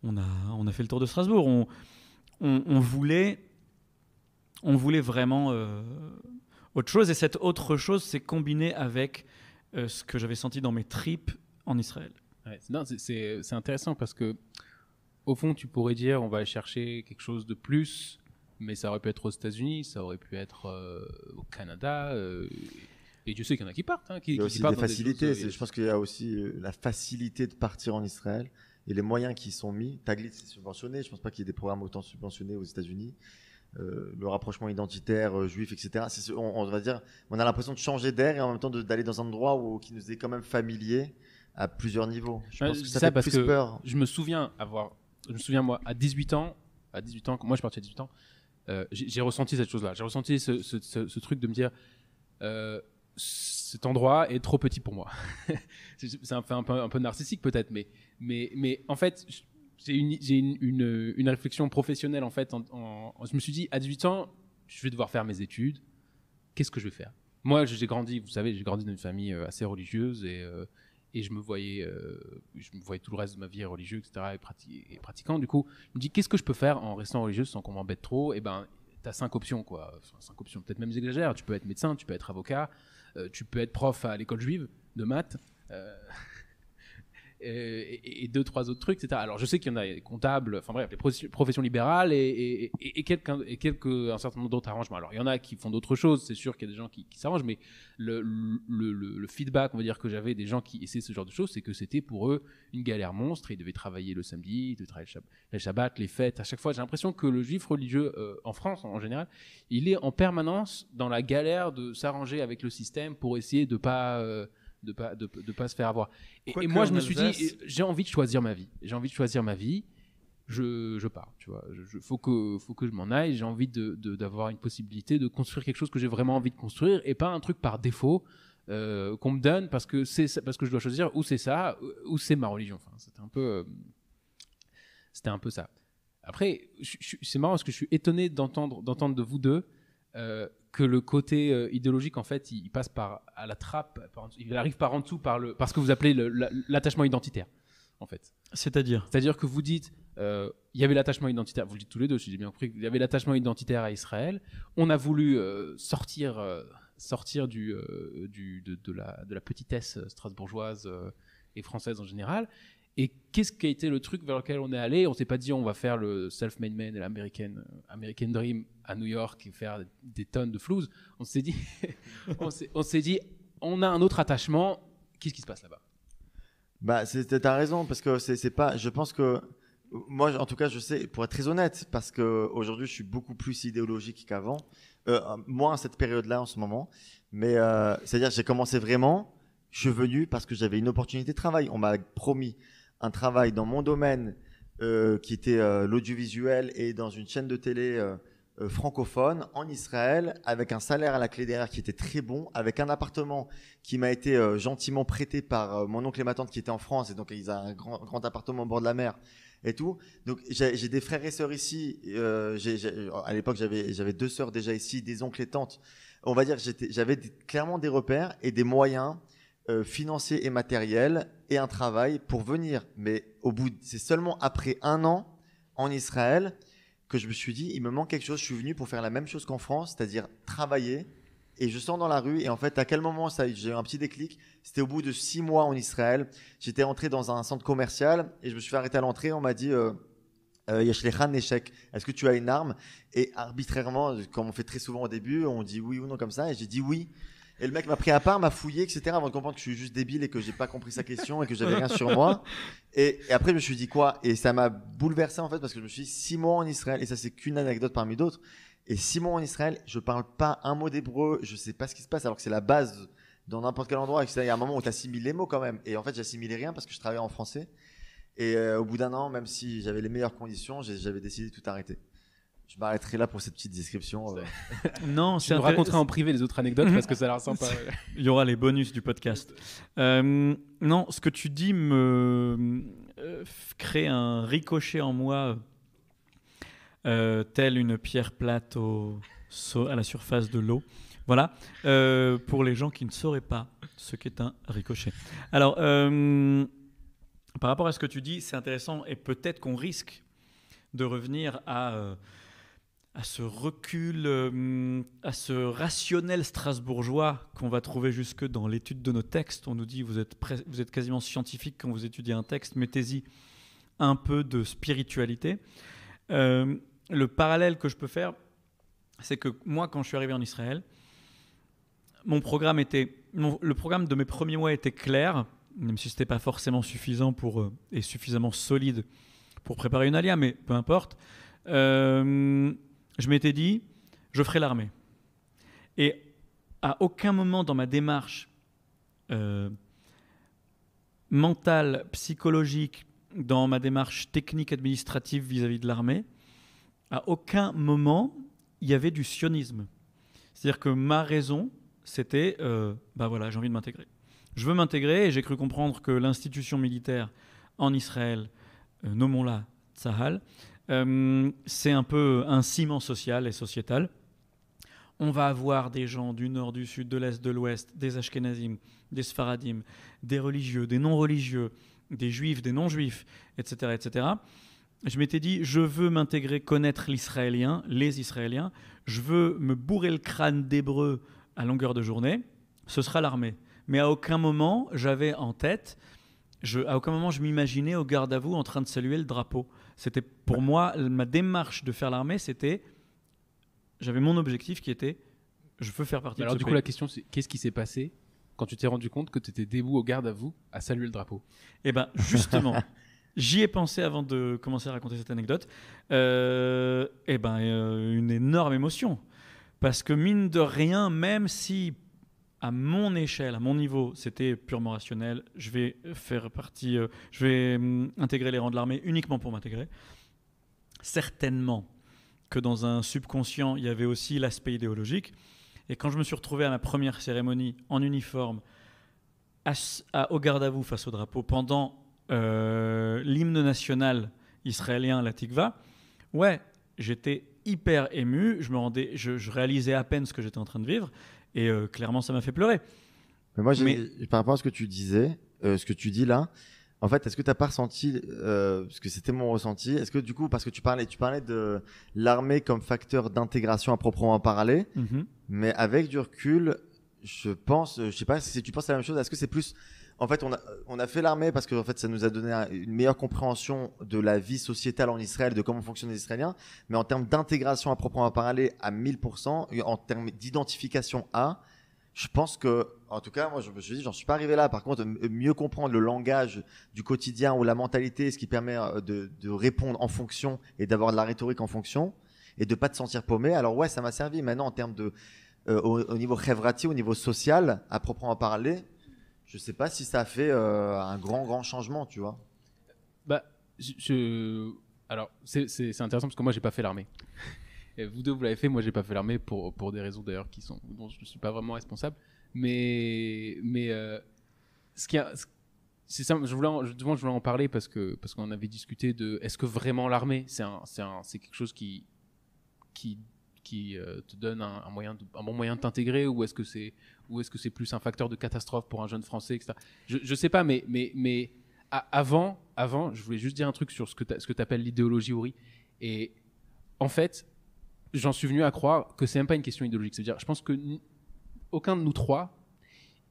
on a fait le tour de Strasbourg. On voulait vraiment autre chose. Et cette autre chose s'est combinée avec ce que j'avais senti dans mes tripes en Israël. Ouais, c'est intéressant parce que, au fond, tu pourrais dire, on va chercher quelque chose de plus. Mais ça aurait pu être aux États-Unis, ça aurait pu être au Canada. Et Dieu sait qu'il y en a qui partent. Hein, il y a aussi des facilités. Je pense qu'il y a aussi la facilité de partir en Israël et les moyens qui sont mis. Taglit, c'est subventionné. Je ne pense pas qu'il y ait des programmes autant subventionnés aux États-Unis. Le rapprochement identitaire juif, etc. On va dire, on a l'impression de changer d'air et en même temps d'aller dans un endroit qui nous est quand même familier à plusieurs niveaux. Je pense que ça fait plus peur. Je me souviens moi, à 18 ans, moi je suis parti à 18 ans, j'ai ressenti cette chose-là. J'ai ressenti ce truc de me dire cet endroit est trop petit pour moi. C'est un peu narcissique peut-être, mais en fait, j'ai une réflexion professionnelle en fait. Je me suis dit, à 18 ans, je vais devoir faire mes études. Qu'est-ce que je vais faire ? Moi, j'ai grandi dans une famille assez religieuse et je me voyais tout le reste de ma vie religieux, etc. et pratiquant. Du coup, je me dis, qu'est-ce que je peux faire en restant religieux sans qu'on m'embête trop ? Et ben, t'as 5 options, quoi. Enfin, 5 options, peut-être même j'exagère. Tu peux être médecin, tu peux être avocat, tu peux être prof à l'école juive de maths, et 2-3 autres trucs, etc. Alors, je sais qu'il y en a des comptables, enfin bref, les professions libérales et un certain nombre d'autres arrangements. Alors, il y en a qui font d'autres choses, c'est sûr qu'il y a des gens qui s'arrangent, mais le feedback, on va dire, que j'avais des gens qui essaient ce genre de choses, c'est que c'était pour eux une galère monstre. Ils devaient travailler le samedi, ils devaient travailler le Shabbat, les fêtes. À chaque fois, j'ai l'impression que le juif religieux en France, en général, il est en permanence dans la galère de s'arranger avec le système pour essayer de pas se faire avoir. Et moi, je me suis dit, j'ai envie de choisir ma vie. Je pars, tu vois. Faut que je m'en aille. J'ai envie d'avoir une possibilité de construire quelque chose que j'ai vraiment envie de construire et pas un truc par défaut qu'on me donne parce que je dois choisir ou c'est ça ou c'est ma religion. Enfin, c'était un peu ça. Après, c'est marrant parce que je suis étonné d'entendre de vous deux que le côté idéologique, en fait, il passe à la trappe, il arrive par en dessous par ce que vous appelez l'attachement identitaire, en fait. C'est-à-dire que vous dites, il y avait l'attachement identitaire, vous le dites tous les deux, si j'ai bien compris, il y avait l'attachement identitaire à Israël. On a voulu sortir de la petitesse strasbourgeoise et française en général. Et qu'est-ce qui a été le truc vers lequel on est allé? On s'est pas dit on va faire le self-made man et l'American Dream à New York et faire des tonnes de flouze. On s'est dit, on a un autre attachement. Qu'est-ce qui se passe là-bas? Bah, t'as raison, parce que c'est pas. Je pense que moi, en tout cas, je sais, pour être très honnête, parce que aujourd'hui, je suis beaucoup plus idéologique qu'avant. Moins à cette période-là en ce moment, mais c'est-à-dire, j'ai commencé vraiment. Je suis venu parce que j'avais une opportunité de travail. On m'a promis un travail dans mon domaine qui était l'audiovisuel et dans une chaîne de télé francophone en Israël, avec un salaire à la clé derrière qui était très bon, avec un appartement qui m'a été gentiment prêté par mon oncle et ma tante qui étaient en France, et donc ils ont un grand appartement au bord de la mer et tout. Donc j'ai des frères et sœurs ici. À l'époque, j'avais 2 sœurs déjà ici, des oncles et tantes. On va dire j'avais clairement des repères et des moyens financiers et matériels et un travail pour venir. Mais c'est seulement après 1 an en Israël que je me suis dit, il me manque quelque chose. Je suis venu pour faire la même chose qu'en France, c'est-à-dire travailler. Et je sors dans la rue. Et en fait, à quel moment j'ai eu un petit déclic? C'était au bout de 6 mois en Israël. J'étais entré dans un centre commercial et je me suis fait arrêter à l'entrée. On m'a dit, Yeshlechan Neshek, est-ce que tu as une arme? Et arbitrairement, comme on fait très souvent au début, on dit oui ou non comme ça. Et j'ai dit oui. Et le mec m'a pris à part, m'a fouillé, etc. avant de comprendre que je suis juste débile et que j'ai pas compris sa question et que j'avais rien sur moi. Et après, je me suis dit quoi? Et ça m'a bouleversé en fait parce que je me suis dit 6 mois en Israël, et ça c'est qu'une anecdote parmi d'autres. Et 6 mois en Israël, je parle pas un mot d'hébreu, je sais pas ce qui se passe alors que c'est la base dans n'importe quel endroit. Il y a un moment où tu assimiles les mots quand même. Et en fait, j'assimilais rien parce que je travaillais en français. Et au bout d'1 an, même si j'avais les meilleures conditions, j'avais décidé de tout arrêter. Je m'arrêterai là pour cette petite description. Non, je nous raconterai en privé les autres anecdotes parce que ça a l'air sympa. Il y aura les bonus du podcast. Non, ce que tu dis me crée un ricochet en moi, telle une pierre plate à la surface de l'eau. Voilà, pour les gens qui ne sauraient pas ce qu'est un ricochet. Alors, par rapport à ce que tu dis, c'est intéressant et peut-être qu'on risque de revenir à ce recul, à ce rationnel strasbourgeois qu'on va trouver jusque dans l'étude de nos textes. On nous dit vous êtes quasiment scientifique quand vous étudiez un texte, mettez-y un peu de spiritualité. Le parallèle que je peux faire, c'est que moi, quand je suis arrivé en Israël, le programme de mes premiers mois était clair, même si ce n'était pas forcément suffisant et suffisamment solide pour préparer une alia, mais peu importe. Je m'étais dit, je ferai l'armée. Et à aucun moment dans ma démarche mentale, psychologique, dans ma démarche technique, administrative vis-à-vis de l'armée, à aucun moment, il y avait du sionisme. C'est-à-dire que ma raison, c'était, voilà, j'ai envie de m'intégrer. Je veux m'intégrer et j'ai cru comprendre que l'institution militaire en Israël, nommons-la Tsahal, c'est un peu un ciment social et sociétal. On va avoir des gens du nord, du sud, de l'est, de l'ouest, des Ashkenazim, des Sfaradim, des religieux, des non-religieux, des juifs, des non-juifs, etc., etc. Je m'étais dit, je veux m'intégrer, connaître l'israélien, les Israéliens. Je veux me bourrer le crâne d'hébreu à longueur de journée. Ce sera l'armée. Mais à aucun moment, j'avais en tête... à aucun moment je m'imaginais au garde à vous en train de saluer le drapeau. C'était pour moi, ma démarche de faire l'armée, j'avais mon objectif qui était, je veux faire partie de ce pays. Alors du coup, la question c'est, qu'est-ce qui s'est passé quand tu t'es rendu compte que tu étais debout au garde à vous à saluer le drapeau? Eh bien justement, j'y ai pensé avant de commencer à raconter cette anecdote. Une énorme émotion. Parce que mine de rien, même si à mon échelle, à mon niveau, c'était purement rationnel. Je vais intégrer les rangs de l'armée uniquement pour m'intégrer. Certainement que dans un subconscient, il y avait aussi l'aspect idéologique. Et quand je me suis retrouvé à ma première cérémonie en uniforme, au garde à vous face au drapeau, pendant l'hymne national israélien, la Tikva, Ouais, j'étais hyper ému, je réalisais à peine ce que j'étais en train de vivre, et clairement ça m'a fait pleurer. Mais moi, par rapport à ce que tu disais, ce que tu dis là, en fait, est-ce que tu n'as pas ressenti, parce que c'était mon ressenti, est-ce que du coup, parce que tu parlais de l'armée comme facteur d'intégration à proprement parler, mais avec du recul, je sais pas si tu penses la même chose, est-ce que c'est plus, en fait, on a fait l'armée parce que en fait, ça nous a donné une meilleure compréhension de la vie sociétale en Israël, de comment fonctionnent les Israéliens, mais en termes d'intégration à proprement parler à 1000%, en termes d'identification je pense que, en tout cas, moi, je me suis dit, j'en suis pas arrivé là. Par contre, mieux comprendre le langage du quotidien ou la mentalité, ce qui permet de répondre en fonction et d'avoir de la rhétorique en fonction et de pas te sentir paumé. Alors ouais, ça m'a servi. Maintenant, en termes de, au niveau chevrati, au niveau social, à proprement parler, je sais pas si ça a fait un grand changement, tu vois. Bah, alors, c'est intéressant parce que moi, j'ai pas fait l'armée. Et vous deux, vous l'avez fait. Moi, j'ai pas fait l'armée pour des raisons d'ailleurs dont je ne suis pas vraiment responsable. Mais c'est ça. Je voulais en parler parce qu'on avait discuté de est-ce que vraiment l'armée, c'est quelque chose qui te donne un bon moyen de t'intégrer, ou est-ce que c'est plus un facteur de catastrophe pour un jeune Français, etc. Je sais pas, mais avant, je voulais juste dire un truc sur ce que tu appelles l'idéologie Uri. Et en fait, j'en suis venu à croire que c'est même pas une question idéologique. C'est-à-dire, je pense que aucun de nous trois,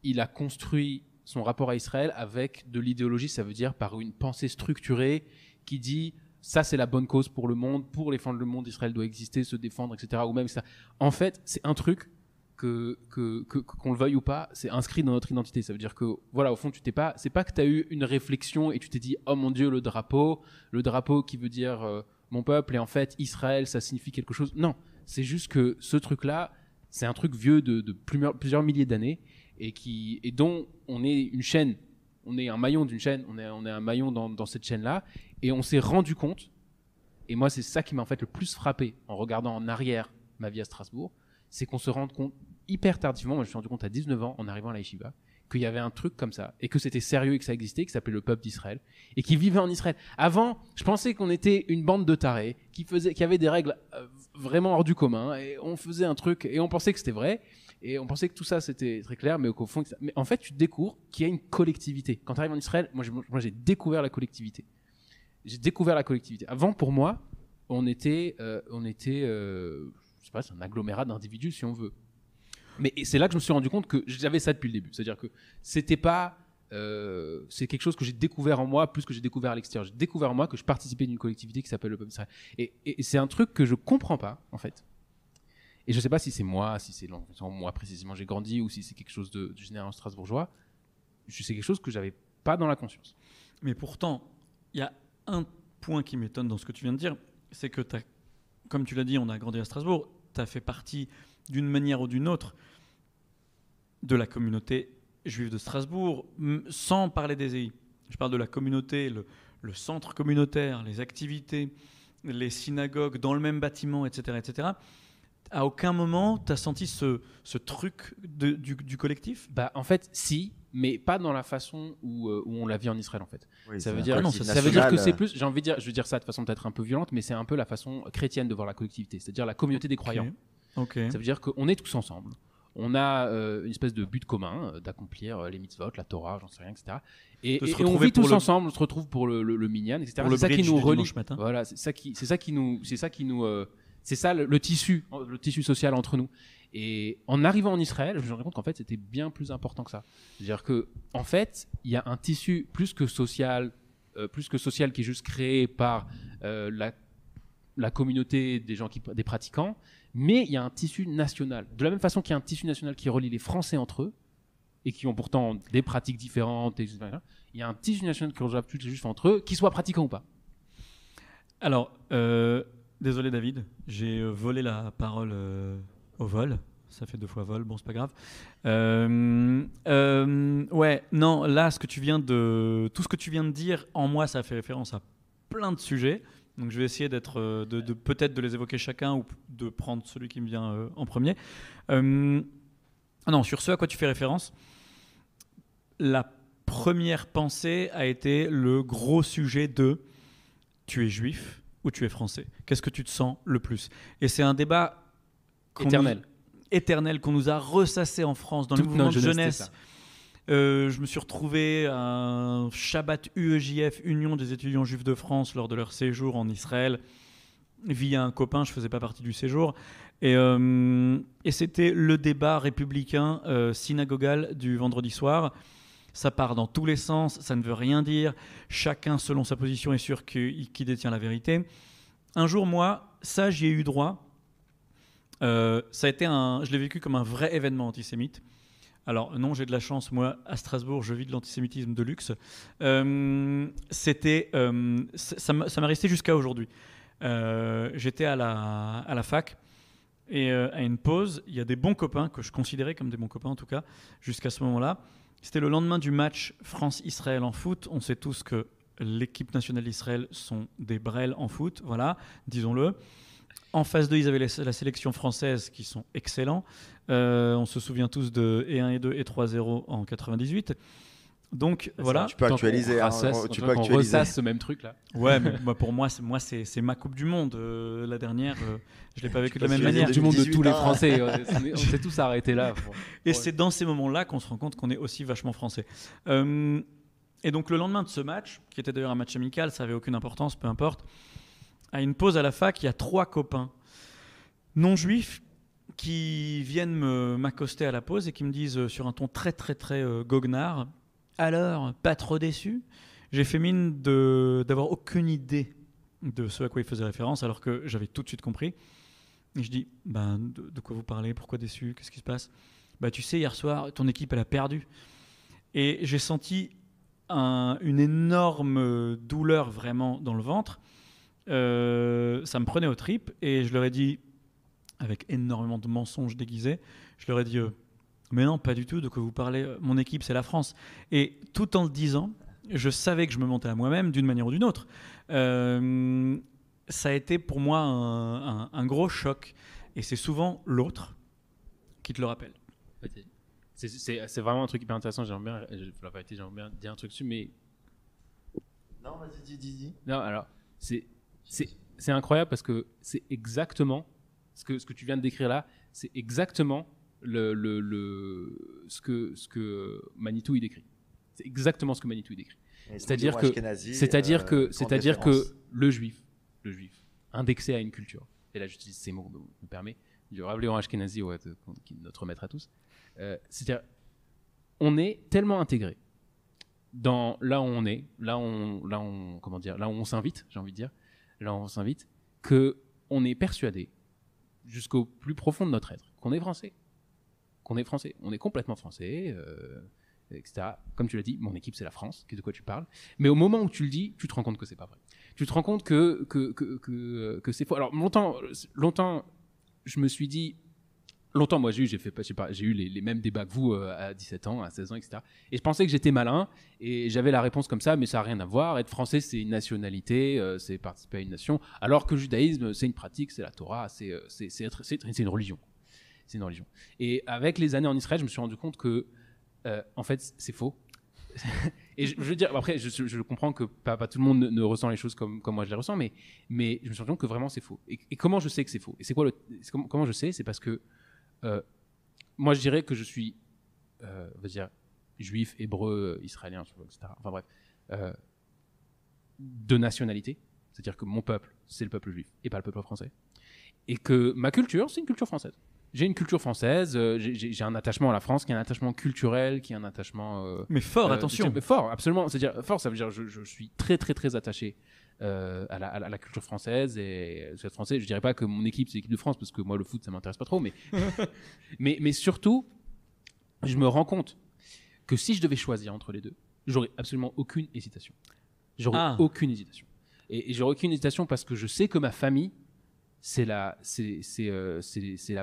il a construit son rapport à Israël avec de l'idéologie. Ça veut dire par une pensée structurée qui dit ça, c'est la bonne cause pour le monde, pour défendre le monde, Israël doit exister, se défendre, etc. Ou même ça. En fait, c'est un truc qu'on le veuille ou pas, c'est inscrit dans notre identité. Ça veut dire que, voilà, au fond, c'est pas que tu as eu une réflexion et tu t'es dit, oh mon Dieu, le drapeau qui veut dire mon peuple, et en fait, Israël, ça signifie quelque chose. Non, c'est juste que ce truc-là, c'est un truc vieux de plusieurs milliers d'années et dont on est une chaîne. On est un maillon d'une chaîne, on est un maillon dans cette chaîne-là, et on s'est rendu compte, et moi c'est ça qui m'a en fait le plus frappé en regardant en arrière ma vie à Strasbourg, c'est qu'on se rend compte hyper tardivement, moi je me suis rendu compte à 19 ans en arrivant à la Yeshiva, qu'il y avait un truc comme ça, et que c'était sérieux et que ça existait, qui s'appelait le peuple d'Israël, et qui vivait en Israël. Avant, je pensais qu'on était une bande de tarés, qui avait des règles vraiment hors du commun, et on faisait un truc, et on pensait que c'était vrai, et on pensait que tout ça c'était très clair, mais qu'au fond, mais en fait, tu découvres qu'il y a une collectivité. Quand tu arrives en Israël, moi j'ai découvert la collectivité. Avant, pour moi, on était je sais pas, c'est un agglomérat d'individus si on veut. Mais c'est là que je me suis rendu compte que j'avais ça depuis le début. C'est-à-dire que c'était pas, c'est quelque chose que j'ai découvert en moi plus que j'ai découvert à l'extérieur. J'ai découvert en moi que je participais d'une collectivité qui s'appelle le peuple d'Israël. Et c'est un truc que je comprends pas en fait. Et je sais pas si c'est moi, si c'est moi précisément j'ai grandi, ou si c'est quelque chose de généralement strasbourgeois. C'est quelque chose que j'avais pas dans la conscience. Mais pourtant, il y a un point qui m'étonne dans ce que tu viens de dire, c'est que comme tu l'as dit, on a grandi à Strasbourg, tu as fait partie d'une manière ou d'une autre de la communauté juive de Strasbourg, sans parler des EI. Je parle de la communauté, le centre communautaire, les activités, les synagogues dans le même bâtiment, etc. etc. À aucun moment, tu as senti ce truc du collectif ? Bah, en fait, si, mais pas dans la façon où on la vit en Israël, en fait. Oui, ça veut dire que c'est plus, je vais dire ça de façon peut-être un peu violente, mais c'est un peu la façon chrétienne de voir la collectivité, c'est-à-dire la communauté des croyants. Okay. Ça veut dire qu'on est tous ensemble. On a une espèce de but commun d'accomplir les mitzvot, la Torah, j'en sais rien, etc. Et on vit tous ensemble, on se retrouve pour le minyan, etc. Pour c'est ça qui nous relie. Voilà, c'est ça le tissu social entre nous. Et en arrivant en Israël, je me suis rendu compte qu'en fait, c'était bien plus important que ça. C'est-à-dire que, en fait, il y a un tissu plus que social qui est juste créé par la communauté des pratiquants, mais il y a un tissu national. De la même façon qu'il y a un tissu national qui relie les Français entre eux, et qui ont pourtant des pratiques différentes, il y a un tissu national qui relie tous les Juifs entre eux, qu'ils soient pratiquants ou pas. Alors, désolé David, j'ai volé la parole au vol. Ça fait 2 fois vol, bon c'est pas grave. Ouais, non, là tout ce que tu viens de dire, en moi ça fait référence à plein de sujets. Donc je vais essayer peut-être de les évoquer chacun ou de prendre celui qui me vient en premier. Non, sur ce à quoi tu fais référence, la première pensée a été le gros sujet de tu es juif ou tu es français? Qu'est-ce que tu te sens le plus? Et c'est un débat éternel qu'on nous a ressassé en France dans le mouvement de jeunesse. Je me suis retrouvé à un Shabbat UEJF, Union des étudiants juifs de France, lors de leur séjour en Israël, via un copain, je ne faisais pas partie du séjour. Et c'était le débat républicain synagogal du vendredi soir. Ça part dans tous les sens, ça ne veut rien dire. Chacun, selon sa position, est sûr qui détient la vérité. Un jour, moi, ça, j'y ai eu droit. Ça a été je l'ai vécu comme un vrai événement antisémite. Alors non, j'ai de la chance, moi, à Strasbourg, je vis de l'antisémitisme de luxe. Ça m'a resté jusqu'à aujourd'hui. J'étais à la fac et à une pause, il y a des bons copains, que je considérais comme des bons copains en tout cas, jusqu'à ce moment-là. C'était le lendemain du match France-Israël en foot. On sait tous que l'équipe nationale d'Israël sont des brels en foot, voilà, disons-le. En phase 2, ils avaient la sélection française qui sont excellents. On se souvient tous de et 1 et 2 et 3-0 en 98. Donc voilà. Tu peux actualiser. Tu peux actualiser ce même truc là. Ouais, mais pour moi, c'est ma Coupe du Monde. La dernière, je l'ai pas vécue de la même manière. Du monde de tous les Français. On s'est tous arrêtés là. Et c'est dans ces moments-là qu'on se rend compte qu'on est aussi vachement français. Et donc le lendemain de ce match, qui était d'ailleurs un match amical, ça avait aucune importance, peu importe. À une pause à la fac, il y a 3 copains non juifs qui viennent m'accoster à la pause et qui me disent sur un ton très très très goguenard: alors, pas trop déçu? J'ai fait mine d'avoir aucune idée de ce à quoi ils faisaient référence, alors que j'avais tout de suite compris. Et je dis: de quoi vous parlez? Pourquoi déçu? Qu'est-ce qui se passe? Tu sais, hier soir, ton équipe, elle a perdu. Et j'ai senti une énorme douleur vraiment dans le ventre. Ça me prenait aux tripes et je leur ai dit, avec énormément de mensonges déguisés, je leur ai dit mais non, pas du tout, de quoi vous parlez? Mon équipe, c'est la France. Et tout en le disant, je savais que je me mentais à moi-même d'une manière ou d'une autre. Ça a été pour moi un gros choc. Et c'est souvent l'autre qui te le rappelle. C'est vraiment un truc hyper intéressant. J'aimerais bien dire un truc dessus, mais... Non, vas-y, dis. Non, alors, c'est incroyable parce que c'est exactement ce que tu viens de décrire là, c'est exactement ce que Manitou il décrit. C'est exactement ce que Manitou il décrit. C'est-à-dire que le juif indexé à une culture. Et là, j'utilise ces mots, me permet. Du Léon Ashkenazi, qui est notre maître à tous. C'est-à-dire, on est tellement intégré dans là où on est, là où on s'invite, j'ai envie de dire, là où on s'invite, que on est persuadé jusqu'au plus profond de notre être qu'on est français. On est complètement français, etc. Comme tu l'as dit, mon équipe c'est la France, de quoi tu parles. Mais au moment où tu le dis, tu te rends compte que c'est pas vrai. Tu te rends compte que c'est faux. Alors longtemps, je me suis dit, moi j'ai eu les mêmes débats que vous à 17 ans, à 16 ans, etc. Et je pensais que j'étais malin et j'avais la réponse comme ça, mais ça n'a rien à voir. Être français, c'est une nationalité, c'est participer à une nation, alors que le judaïsme, c'est une pratique, c'est la Torah, c'est une religion. C'est une religion. Et avec les années en Israël, je me suis rendu compte que, en fait, c'est faux. Et je veux dire, après, je comprends que pas tout le monde ne ressent les choses comme moi je les ressens, mais je me suis rendu compte que vraiment c'est faux. Et comment je sais que c'est faux? Et c'est quoi comment je sais? C'est parce que moi, je dirais que je suis, on va dire, juif, hébreu, israélien, etc. Enfin bref, de nationalité. C'est-à-dire que mon peuple, c'est le peuple juif et pas le peuple français. Et que ma culture, c'est une culture française. J'ai une culture française, j'ai un attachement à la France, qui est un attachement culturel, qui est un attachement... mais fort, attention. Mais fort, absolument. C'est-à-dire, fort, ça veut dire je suis très, très, très attaché à la culture française. Et cette française, je dirais pas que mon équipe, c'est l'équipe de France, parce que moi, le foot, ça m'intéresse pas trop. Mais surtout, je me rends compte que si je devais choisir entre les deux, j'aurais absolument aucune hésitation. Aucune hésitation. Et j'aurais aucune hésitation parce que je sais que ma famille, c'est la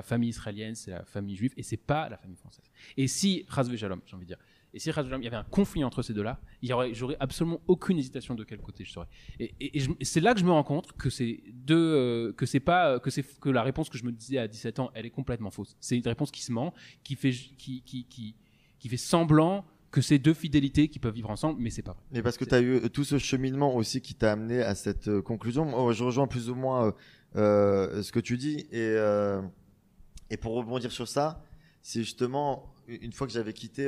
famille israélienne, c'est la famille juive, et c'est pas la famille française. Et si, Chas v'Shalom, j'ai envie de dire, et si il y avait un conflit entre ces deux-là, j'aurais absolument aucune hésitation de quel côté je serais. Et c'est là que je me rends compte que que la réponse que je me disais à 17 ans, elle est complètement fausse. C'est une réponse qui se ment, qui fait semblant que c'est deux fidélités qui peuvent vivre ensemble, mais c'est pas vrai. Mais parce que tu as eu tout ce cheminement aussi qui t'a amené à cette conclusion. Moi, je rejoins plus ou moins ce que tu dis. Et pour rebondir sur ça, c'est justement une fois que j'avais quitté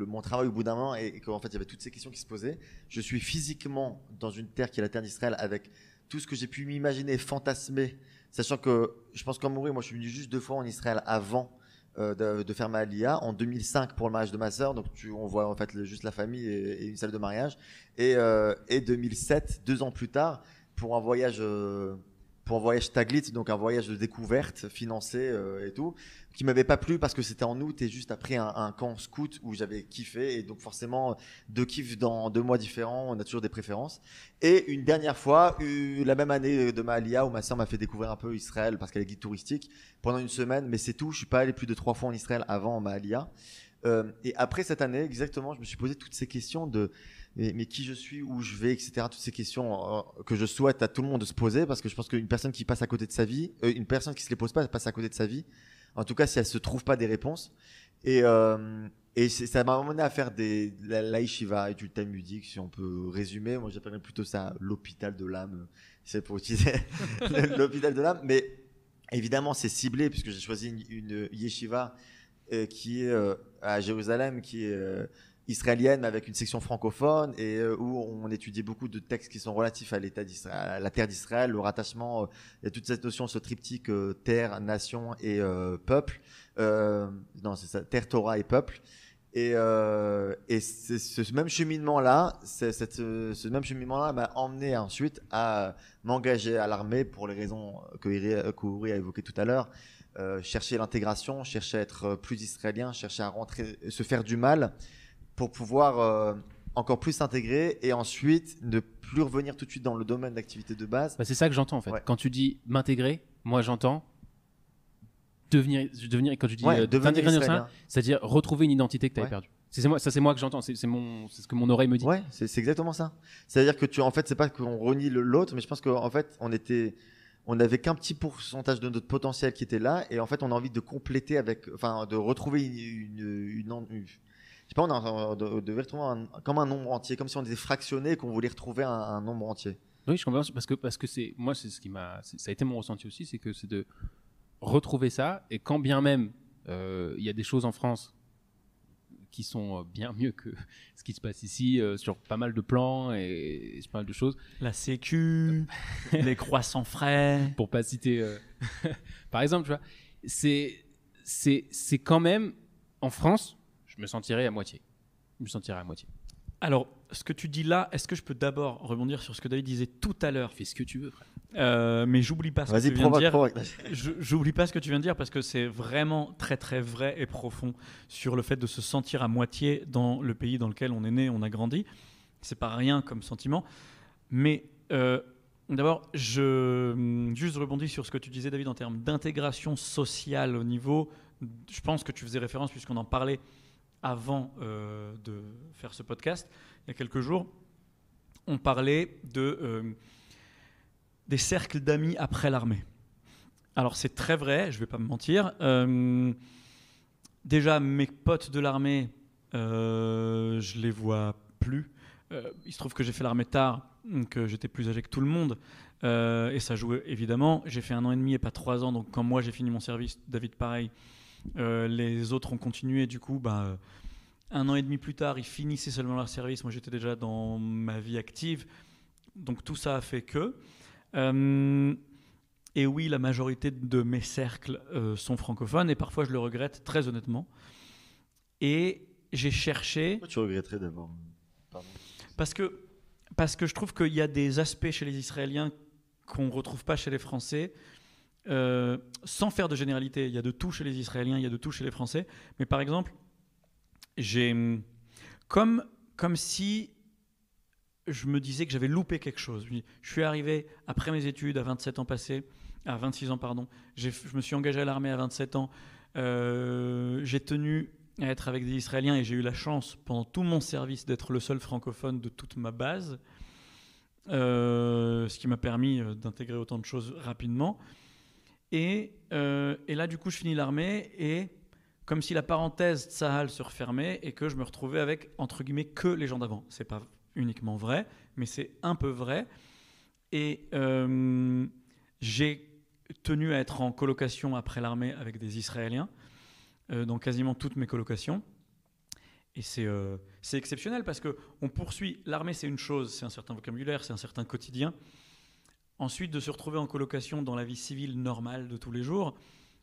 mon travail au bout d'un moment et qu'en fait il y avait toutes ces questions qui se posaient, je suis physiquement dans une terre qui est la terre d'Israël avec tout ce que j'ai pu m'imaginer, fantasmer, sachant que je pense qu'en mourir, moi je suis venu juste 2 fois en Israël avant de faire ma Aliyah, en 2005 pour le mariage de ma sœur, donc on voit en fait juste la famille et une salle de mariage, et 2007, 2 ans plus tard, pour un voyage Taglit, donc un voyage de découverte financé et tout, qui m'avait pas plu parce que c'était en août et juste après un camp scout où j'avais kiffé, et donc forcément 2 kiffs dans 2 mois différents, on a toujours des préférences. Et une dernière fois, la même année de ma Aliyah, où ma sœur m'a fait découvrir un peu Israël parce qu'elle est guide touristique pendant une semaine, mais c'est tout, je suis pas allé plus de 3 fois en Israël avant ma Aliyah. Et après cette année, exactement, je me suis posé toutes ces questions de mais qui je suis, où je vais, etc. Toutes ces questions que je souhaite à tout le monde de se poser, parce que je pense qu'une personne qui passe à côté de sa vie, une personne qui se les pose pas, elle passe à côté de sa vie. En tout cas, si elle se trouve pas des réponses. Et ça m'a amené à faire la yeshiva et du Talmudique, si on peut résumer. Moi, j'appellerais plutôt ça l'hôpital de l'âme. C'est pour utiliser l'hôpital de l'âme. Mais évidemment, c'est ciblé puisque j'ai choisi une yeshiva qui est à Jérusalem, qui est israélienne avec une section francophone et où on étudie beaucoup de textes qui sont relatifs à l'État d'Israël, à la terre d'Israël, le rattachement, il y a toute cette notion, ce triptyque terre, nation et peuple. Non, c'est ça, terre, Torah et peuple. Et c'est ce même cheminement-là, ce même cheminement-là m'a emmené ensuite à m'engager à l'armée pour les raisons que Uri a évoquées tout à l'heure. Chercher l'intégration, chercher à être plus israélien, chercher à rentrer, se faire du mal pour pouvoir encore plus s'intégrer et ensuite ne plus revenir tout de suite dans le domaine d'activité de base. Bah, c'est ça que j'entends en fait. Ouais. Quand tu dis m'intégrer, moi j'entends devenir, et quand tu dis Devenir t'intégrer israélien. c'est-à-dire retrouver une identité que tu avais Ouais. perdue. C'est moi que j'entends, c'est ce que mon oreille me dit. Ouais, c'est exactement ça. C'est-à-dire que en fait, c'est pas qu'on renie l'autre, mais je pense qu'en fait, on n'avait qu'un petit pourcentage de notre potentiel qui était là, et en fait, on a envie de compléter de retrouver je sais pas, on devait retrouver comme un nombre entier, comme si on était fractionné et qu'on voulait retrouver un nombre entier. Oui, je comprends parce que c'est ce qui ça a été mon ressenti aussi, c'est que c'est de retrouver ça, et quand bien même il y a des choses en France qui sont bien mieux que ce qui se passe ici sur pas mal de plans et sur pas mal de choses. La sécu, les croissants frais. Pour pas citer, par exemple, tu vois, c'est quand même en France, je me sentirais à moitié. Alors, ce que tu dis là, est-ce que je peux d'abord rebondir sur ce que David disait tout à l'heure? Fais ce que tu veux, frère. Mais j'oublie pas ce que Vas-y, tu viens de dire. provoque. J'oublie pas ce que tu viens de dire parce que c'est vraiment très très vrai et profond sur le fait de se sentir à moitié dans le pays dans lequel on est né, on a grandi. C'est pas rien comme sentiment. Mais d'abord, juste rebondis sur ce que tu disais, David, en termes d'intégration sociale au niveau. Je pense que tu faisais référence puisqu'on en parlait avant de faire ce podcast il y a quelques jours. On parlait des cercles d'amis après l'armée. Alors c'est très vrai, je ne vais pas me mentir. Déjà, mes potes de l'armée, je ne les vois plus. Il se trouve que j'ai fait l'armée tard, que j'étais plus âgé que tout le monde. Et ça jouait évidemment. J'ai fait 1 an et demi et pas 3 ans. Donc quand moi j'ai fini mon service, David pareil, les autres ont continué. Du coup, 1 an et demi plus tard, ils finissaient seulement leur service. Moi j'étais déjà dans ma vie active. Donc tout ça a fait que... et oui, la majorité de mes cercles sont francophones et parfois je le regrette très honnêtement. Et j'ai cherché... Pourquoi tu regretterais d'abord? Pardon. Parce que je trouve qu'il y a des aspects chez les Israéliens qu'on ne retrouve pas chez les Français. Sans faire de généralité, il y a de tout chez les Israéliens, il y a de tout chez les Français. Mais par exemple, j'ai comme si je me disais que j'avais loupé quelque chose. Je suis arrivé après mes études à 26 ans passés. Je me suis engagé à l'armée à 27 ans. J'ai tenu à être avec des Israéliens et j'ai eu la chance pendant tout mon service d'être le seul francophone de toute ma base, ce qui m'a permis d'intégrer autant de choses rapidement. Et là, du coup, je finis l'armée et comme si la parenthèse Tsahal se refermait et que je me retrouvais avec, entre guillemets, que les gens d'avant. C'est pas uniquement vrai, mais c'est un peu vrai. Et j'ai tenu à être en colocation après l'armée avec des Israéliens, dans quasiment toutes mes colocations. Et c'est exceptionnel parce qu'on poursuit. L'armée, c'est une chose, c'est un certain vocabulaire, c'est un certain quotidien. Ensuite, de se retrouver en colocation dans la vie civile normale de tous les jours,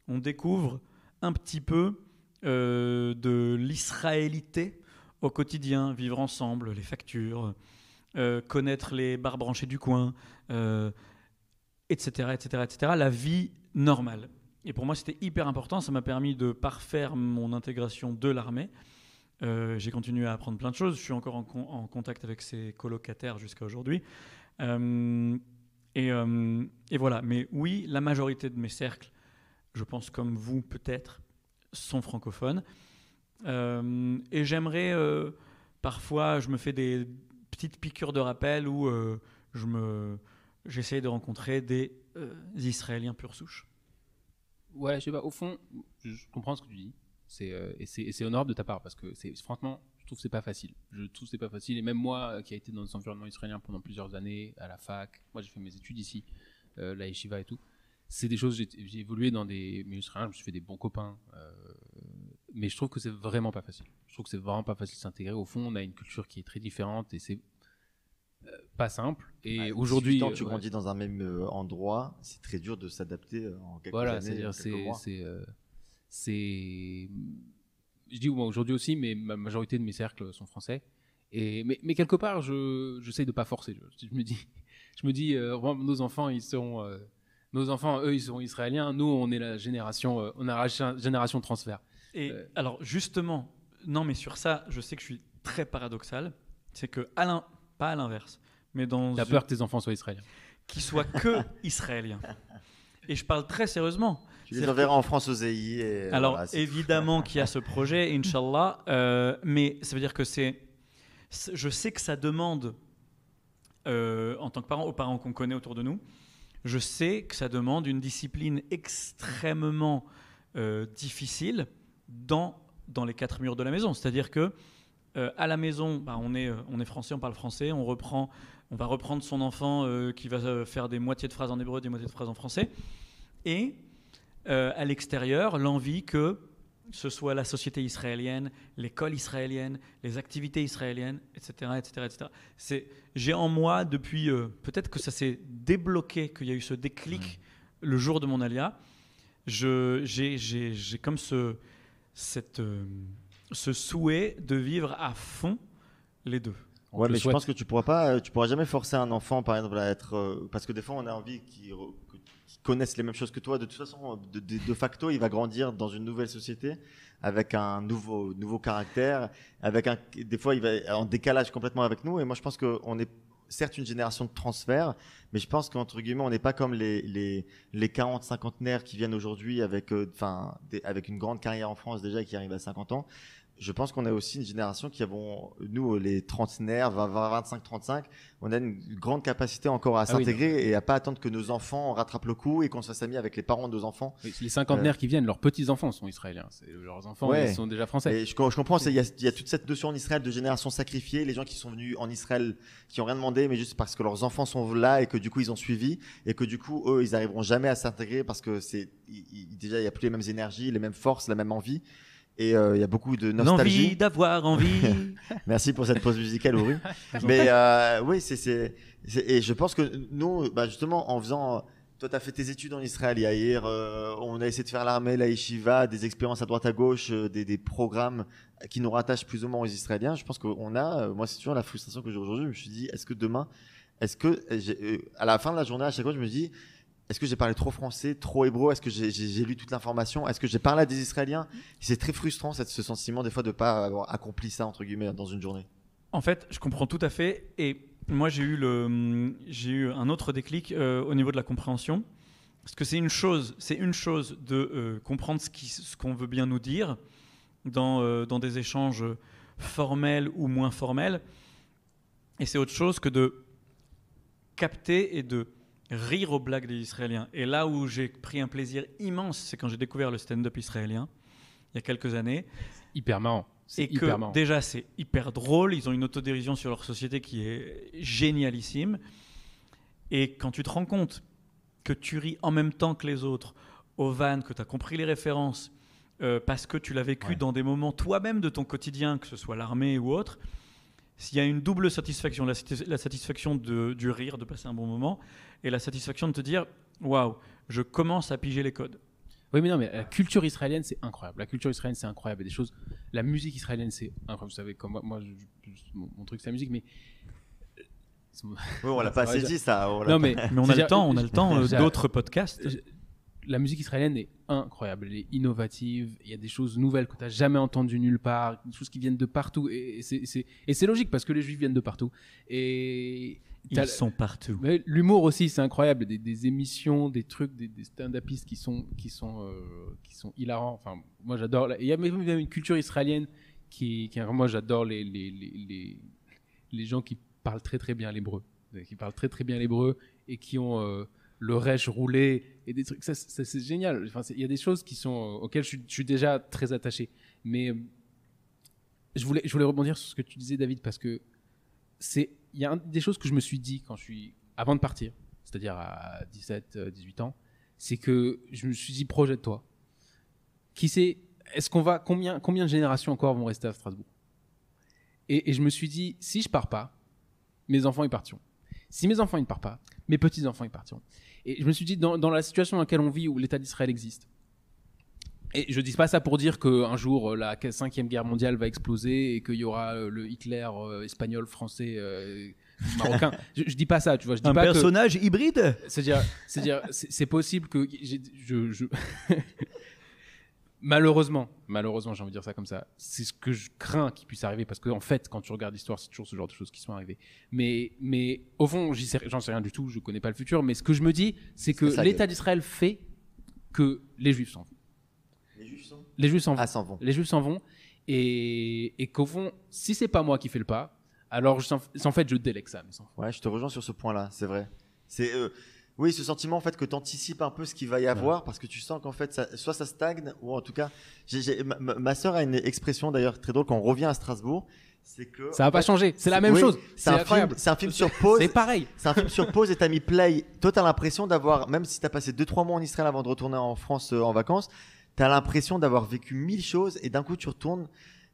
on découvre un petit peu de l'israélité au quotidien, vivre ensemble, les factures, connaître les bars branchés du coin, etc., etc., etc. La vie normale. Et pour moi, c'était hyper important. Ça m'a permis de parfaire mon intégration de l'armée. J'ai continué à apprendre plein de choses. Je suis encore en contact avec ces colocataires jusqu'à aujourd'hui. Et voilà. Mais oui, la majorité de mes cercles, je pense comme vous peut-être, sont francophones. Et j'aimerais, parfois, je me fais des petites piqûres de rappel où j'essaye de rencontrer des Israéliens pure souche. Ouais, je sais pas. Au fond, je comprends ce que tu dis. Et c'est honorable de ta part parce que franchement, je trouve que c'est pas facile. Je trouve que c'est pas facile. Et même moi, qui a été dans des environnements israéliens pendant plusieurs années, à la fac, moi j'ai fait mes études ici, la yeshiva et tout. C'est des choses, j'ai évolué dans des milieux israéliens, je me suis fait des bons copains. Mais je trouve que c'est vraiment pas facile. Je trouve que c'est vraiment pas facile de s'intégrer. Au fond, on a une culture qui est très différente et c'est pas simple. Et aujourd'hui, 18 ans, tu grandis dans un même endroit, c'est très dur de s'adapter en quelques années. Voilà, je dis moi aujourd'hui aussi, mais ma majorité de mes cercles sont français. Mais quelque part, j'essaye de pas forcer. Je me dis, nos enfants, ils seront israéliens. Nous, on est la génération, on a la génération transfert. Et alors justement, non, mais sur ça, je sais que je suis très paradoxal. C'est que pas à l'inverse, mais t'as peur que tes enfants soient israéliens, qu'ils soient que israéliens. Et je parle très sérieusement. Tu les enverras en France aux EI. Alors voilà, évidemment qu'il y a ce projet, Inch'Allah, mais ça veut dire que je sais que ça demande, en tant que parent, aux parents qu'on connaît autour de nous, je sais que ça demande une discipline extrêmement difficile dans les quatre murs de la maison. C'est-à-dire que à la maison, on est français, on parle français, on va reprendre son enfant qui va faire des moitiés de phrases en hébreu, des moitiés de phrases en français, et à l'extérieur, l'envie que ce soit la société israélienne, l'école israélienne, les activités israéliennes, etc., etc., etc. J'ai en moi depuis, peut-être que ça s'est débloqué, qu'il y a eu ce déclic le jour de mon alia. J'ai comme ce souhait de vivre à fond les deux. Ouais, mais je pense que tu pourras jamais forcer un enfant, par exemple, à être, parce que des fois, on a envie qu'ils connaissent les mêmes choses que toi. De toute façon, de facto, il va grandir dans une nouvelle société avec un nouveau caractère, des fois, il va en décalage complètement avec nous. Et moi, je pense qu'on est certes une génération de transfert, mais je pense qu'entre guillemets, on n'est pas comme les 40 cinquantenaires qui viennent aujourd'hui avec une grande carrière en France déjà, qui arrivent à 50 ans. Je pense qu'on a aussi une génération qui avons, nous, les trentenaires, 25, 35, on a une grande capacité encore à s'intégrer et à pas attendre que nos enfants rattrapent le coup et qu'on se fasse amis avec les parents de nos enfants. Oui, les cinquantenaires qui viennent, leurs petits-enfants sont israéliens. Leurs enfants, ils sont déjà français. Et je comprends, il y a toute cette notion en Israël de génération sacrifiée, les gens qui sont venus en Israël, qui n'ont rien demandé, mais juste parce que leurs enfants sont là et que du coup, ils ont suivi et que du coup, eux, ils n'arriveront jamais à s'intégrer parce que déjà, il n'y a plus les mêmes énergies, les mêmes forces, la même envie. Et il y a beaucoup de nostalgie. L'envie d'avoir envie. Merci pour cette pause musicale, Uri. Mais oui, et je pense que nous, justement, en faisant... Toi, tu as fait tes études en Israël, Yair. On a essayé de faire l'armée, la yeshiva, des expériences à droite à gauche, des programmes qui nous rattachent plus ou moins aux Israéliens. Je pense qu'on a... moi, c'est toujours la frustration que j'ai aujourd'hui. Je me suis dit, est-ce que à la fin de la journée, à chaque fois, je me dis... Est-ce que j'ai parlé trop français, trop hébreu? Est-ce que j'ai lu toute l'information? Est-ce que j'ai parlé à des Israéliens? C'est très frustrant, ce sentiment des fois de ne pas avoir accompli ça, entre guillemets, dans une journée. En fait, je comprends tout à fait. Et moi, j'ai eu un autre déclic au niveau de la compréhension. Parce que c'est une chose de comprendre ce qu'on veut bien nous dire dans des échanges formels ou moins formels. Et c'est autre chose que de capter et de rire aux blagues des Israéliens. Et là où j'ai pris un plaisir immense, c'est quand j'ai découvert le stand-up israélien. il y a quelques années. Hyper marrant. C'est Et hyper que marrant. déjà, c'est hyper drôle. Ils ont une autodérision sur leur société qui est génialissime. Et quand tu te rends compte que tu ris en même temps que les autres, aux vannes, que tu as compris les références, parce que tu l'as vécu dans des moments toi-même de ton quotidien, que ce soit l'armée ou autre, s'il y a une double satisfaction, la satisfaction du rire, de passer un bon moment, et la satisfaction de te dire « Waouh, je commence à piger les codes ». Oui, mais non, mais la culture israélienne, c'est incroyable. La culture israélienne, c'est incroyable. Il y a des choses. La musique israélienne, c'est incroyable. Vous savez, comme moi mon truc, c'est la musique, mais. Oui, on l'a pas assez dit, ça. Non, mais on a le temps, d'autres podcasts. La musique israélienne est incroyable. Elle est innovative. Il y a des choses nouvelles que tu n'as jamais entendues nulle part, des choses qui viennent de partout. Et c'est logique parce que les Juifs viennent de partout. Et. Ils sont partout. Mais l'humour aussi, c'est incroyable. Des émissions, des trucs, des stand-upistes qui sont hilarants. Enfin, moi, j'adore. Il y a même une culture israélienne moi, j'adore les gens qui parlent très très bien l'hébreu, et qui ont le resh roulé et des trucs. Ça, c'est génial. Enfin, il y a des choses auxquelles je suis déjà très attaché. Mais je voulais rebondir sur ce que tu disais, David, parce que il y a des choses que je me suis dit avant de partir, c'est-à-dire à 17, 18 ans, c'est que je me suis dit, projette-toi. Qui sait, combien de générations encore vont rester à Strasbourg? Et je me suis dit, si je pars pas, mes enfants ils partiront. Si mes enfants ils ne partent pas, mes petits-enfants ils partiront. Et je me suis dit, dans la situation dans laquelle on vit, où l'État d'Israël existe, et je ne dis pas ça pour dire qu'un jour, la 5e guerre mondiale va exploser et qu'il y aura le Hitler espagnol, français, marocain. Je ne dis pas ça, tu vois. Je dis un pas personnage hybride. C'est possible que... Malheureusement, j'ai envie de dire ça comme ça, c'est ce que je crains qu'il puisse arriver, parce qu'en fait, quand tu regardes l'histoire, c'est toujours ce genre de choses qui sont arrivées. Mais au fond, j'en sais rien du tout, je ne connais pas le futur, mais ce que je me dis, c'est que l'État d'Israël fait que les Juifs s'en vont. Les Juifs s'en vont. Ah, s'en vont. Les Juifs s'en vont. Et qu'au fond, si c'est pas moi qui fais le pas, alors en fait, je délègue ça. Ouais, je te rejoins sur ce point-là, c'est vrai. C'est oui, ce sentiment en fait que tu anticipes un peu ce qu'il va y avoir, parce que tu sens qu'en fait, soit ça stagne, ou en tout cas, ma sœur a une expression d'ailleurs très drôle quand on revient à Strasbourg. C'est que ça va pas changer, c'est la même chose. C'est un film sur pause. C'est pareil. C'est un film sur pause et t'as mis play. Toi, t'as l'impression d'avoir, même si t'as passé 2-3 mois en Israël avant de retourner en France en vacances, t'as l'impression d'avoir vécu 1000 choses et d'un coup tu retournes,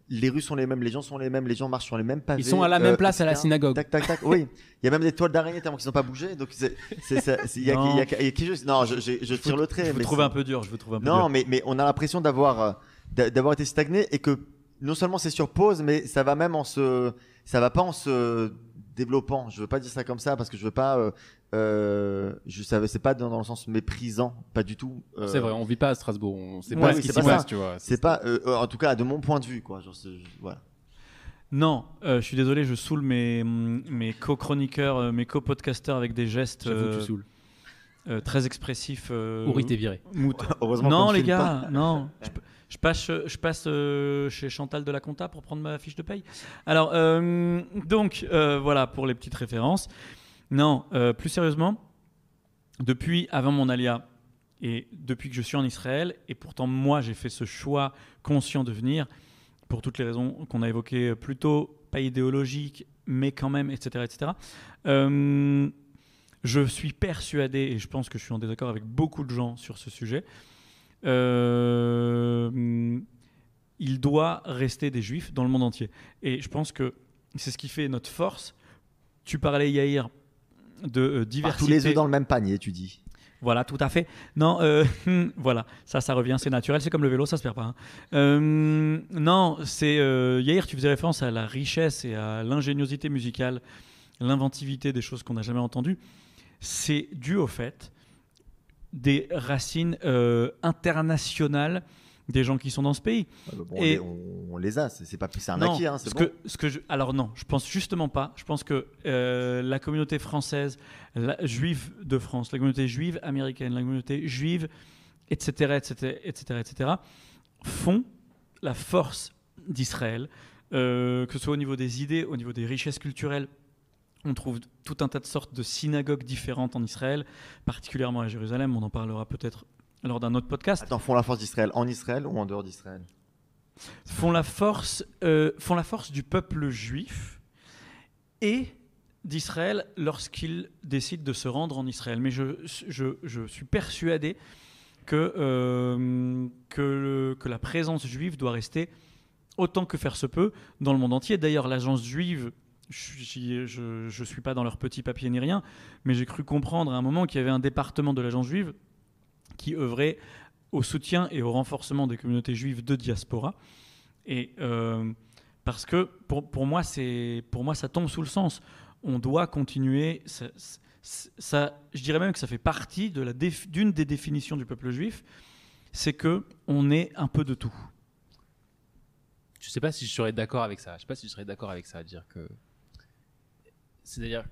les rues sont les mêmes, les gens sont les mêmes, les gens marchent sur les mêmes pavés. Ils sont à la même place à la synagogue. Tac, tac, tac. Oui, il y a même des toiles d'araignée tellement qu'ils n'ont pas bougé. Donc il y a quelque chose. Non, je tire le trait. Je vous trouve un peu dur. Non, mais on a l'impression d'avoir été stagné et que non seulement c'est sur pause, mais ça va même ça va pas en se développant. Je veux pas dire ça comme ça parce que je veux pas. Je savais, c'est pas dans le sens méprisant, pas du tout. C'est vrai, on vit pas à Strasbourg, on sait pas ce qui s'y passe, tu vois. C'est pas, en tout cas, de mon point de vue, quoi. Genre, voilà. Non, je suis désolé, je saoule mes co-chroniqueurs, mes co-podcasteurs avec des gestes très expressifs. Ouri, t'es viré. Heureusement. Non, les gars, non. Je passe chez Chantal de la Compta pour prendre ma fiche de paye. Alors, donc, voilà pour les petites références. Non, plus sérieusement, depuis avant mon alia et depuis que je suis en Israël, et pourtant moi j'ai fait ce choix conscient de venir, pour toutes les raisons qu'on a évoquées plus tôt, pas idéologiques, mais quand même, etc. Je suis persuadé, et je pense que je suis en désaccord avec beaucoup de gens sur ce sujet, il doit rester des Juifs dans le monde entier. Et je pense que c'est ce qui fait notre force. Tu parlais, Yair, de diversité. Tous les œufs dans le même panier, tu dis. Voilà, tout à fait. Non, voilà, ça revient, c'est naturel, c'est comme le vélo, ça se perd pas. Non, c'est Yair, tu faisais référence à la richesse et à l'ingéniosité musicale, l'inventivité des choses qu'on n'a jamais entendues. C'est dû au fait des racines internationales des gens qui sont dans ce pays. Bon, et on les a, c'est un acquis, hein, c'est bon. Alors non, je pense justement pas. Je pense que la communauté française, juive de France, la communauté juive américaine, la communauté juive, etc., font la force d'Israël, que ce soit au niveau des idées, au niveau des richesses culturelles. On trouve tout un tas de sortes de synagogues différentes en Israël, particulièrement à Jérusalem. On en parlera peut-être lors d'un autre podcast. Attends, font la force d'Israël en Israël ou en dehors d'Israël ? font la force du peuple juif et d'Israël lorsqu'il décide de se rendre en Israël. Mais je suis persuadé que la présence juive doit rester autant que faire se peut dans le monde entier. D'ailleurs, l'agence juive, je ne suis pas dans leur petit papier ni rien, mais j'ai cru comprendre à un moment qu'il y avait un département de l'agence juive qui œuvrait au soutien et au renforcement des communautés juives de diaspora. Et parce que pour moi, ça tombe sous le sens. On doit continuer. Je dirais même que ça fait partie d'une des définitions du peuple juif, c'est qu'on est un peu de tout. Je ne sais pas si je serais d'accord avec ça. Dire que... C'est-à-dire,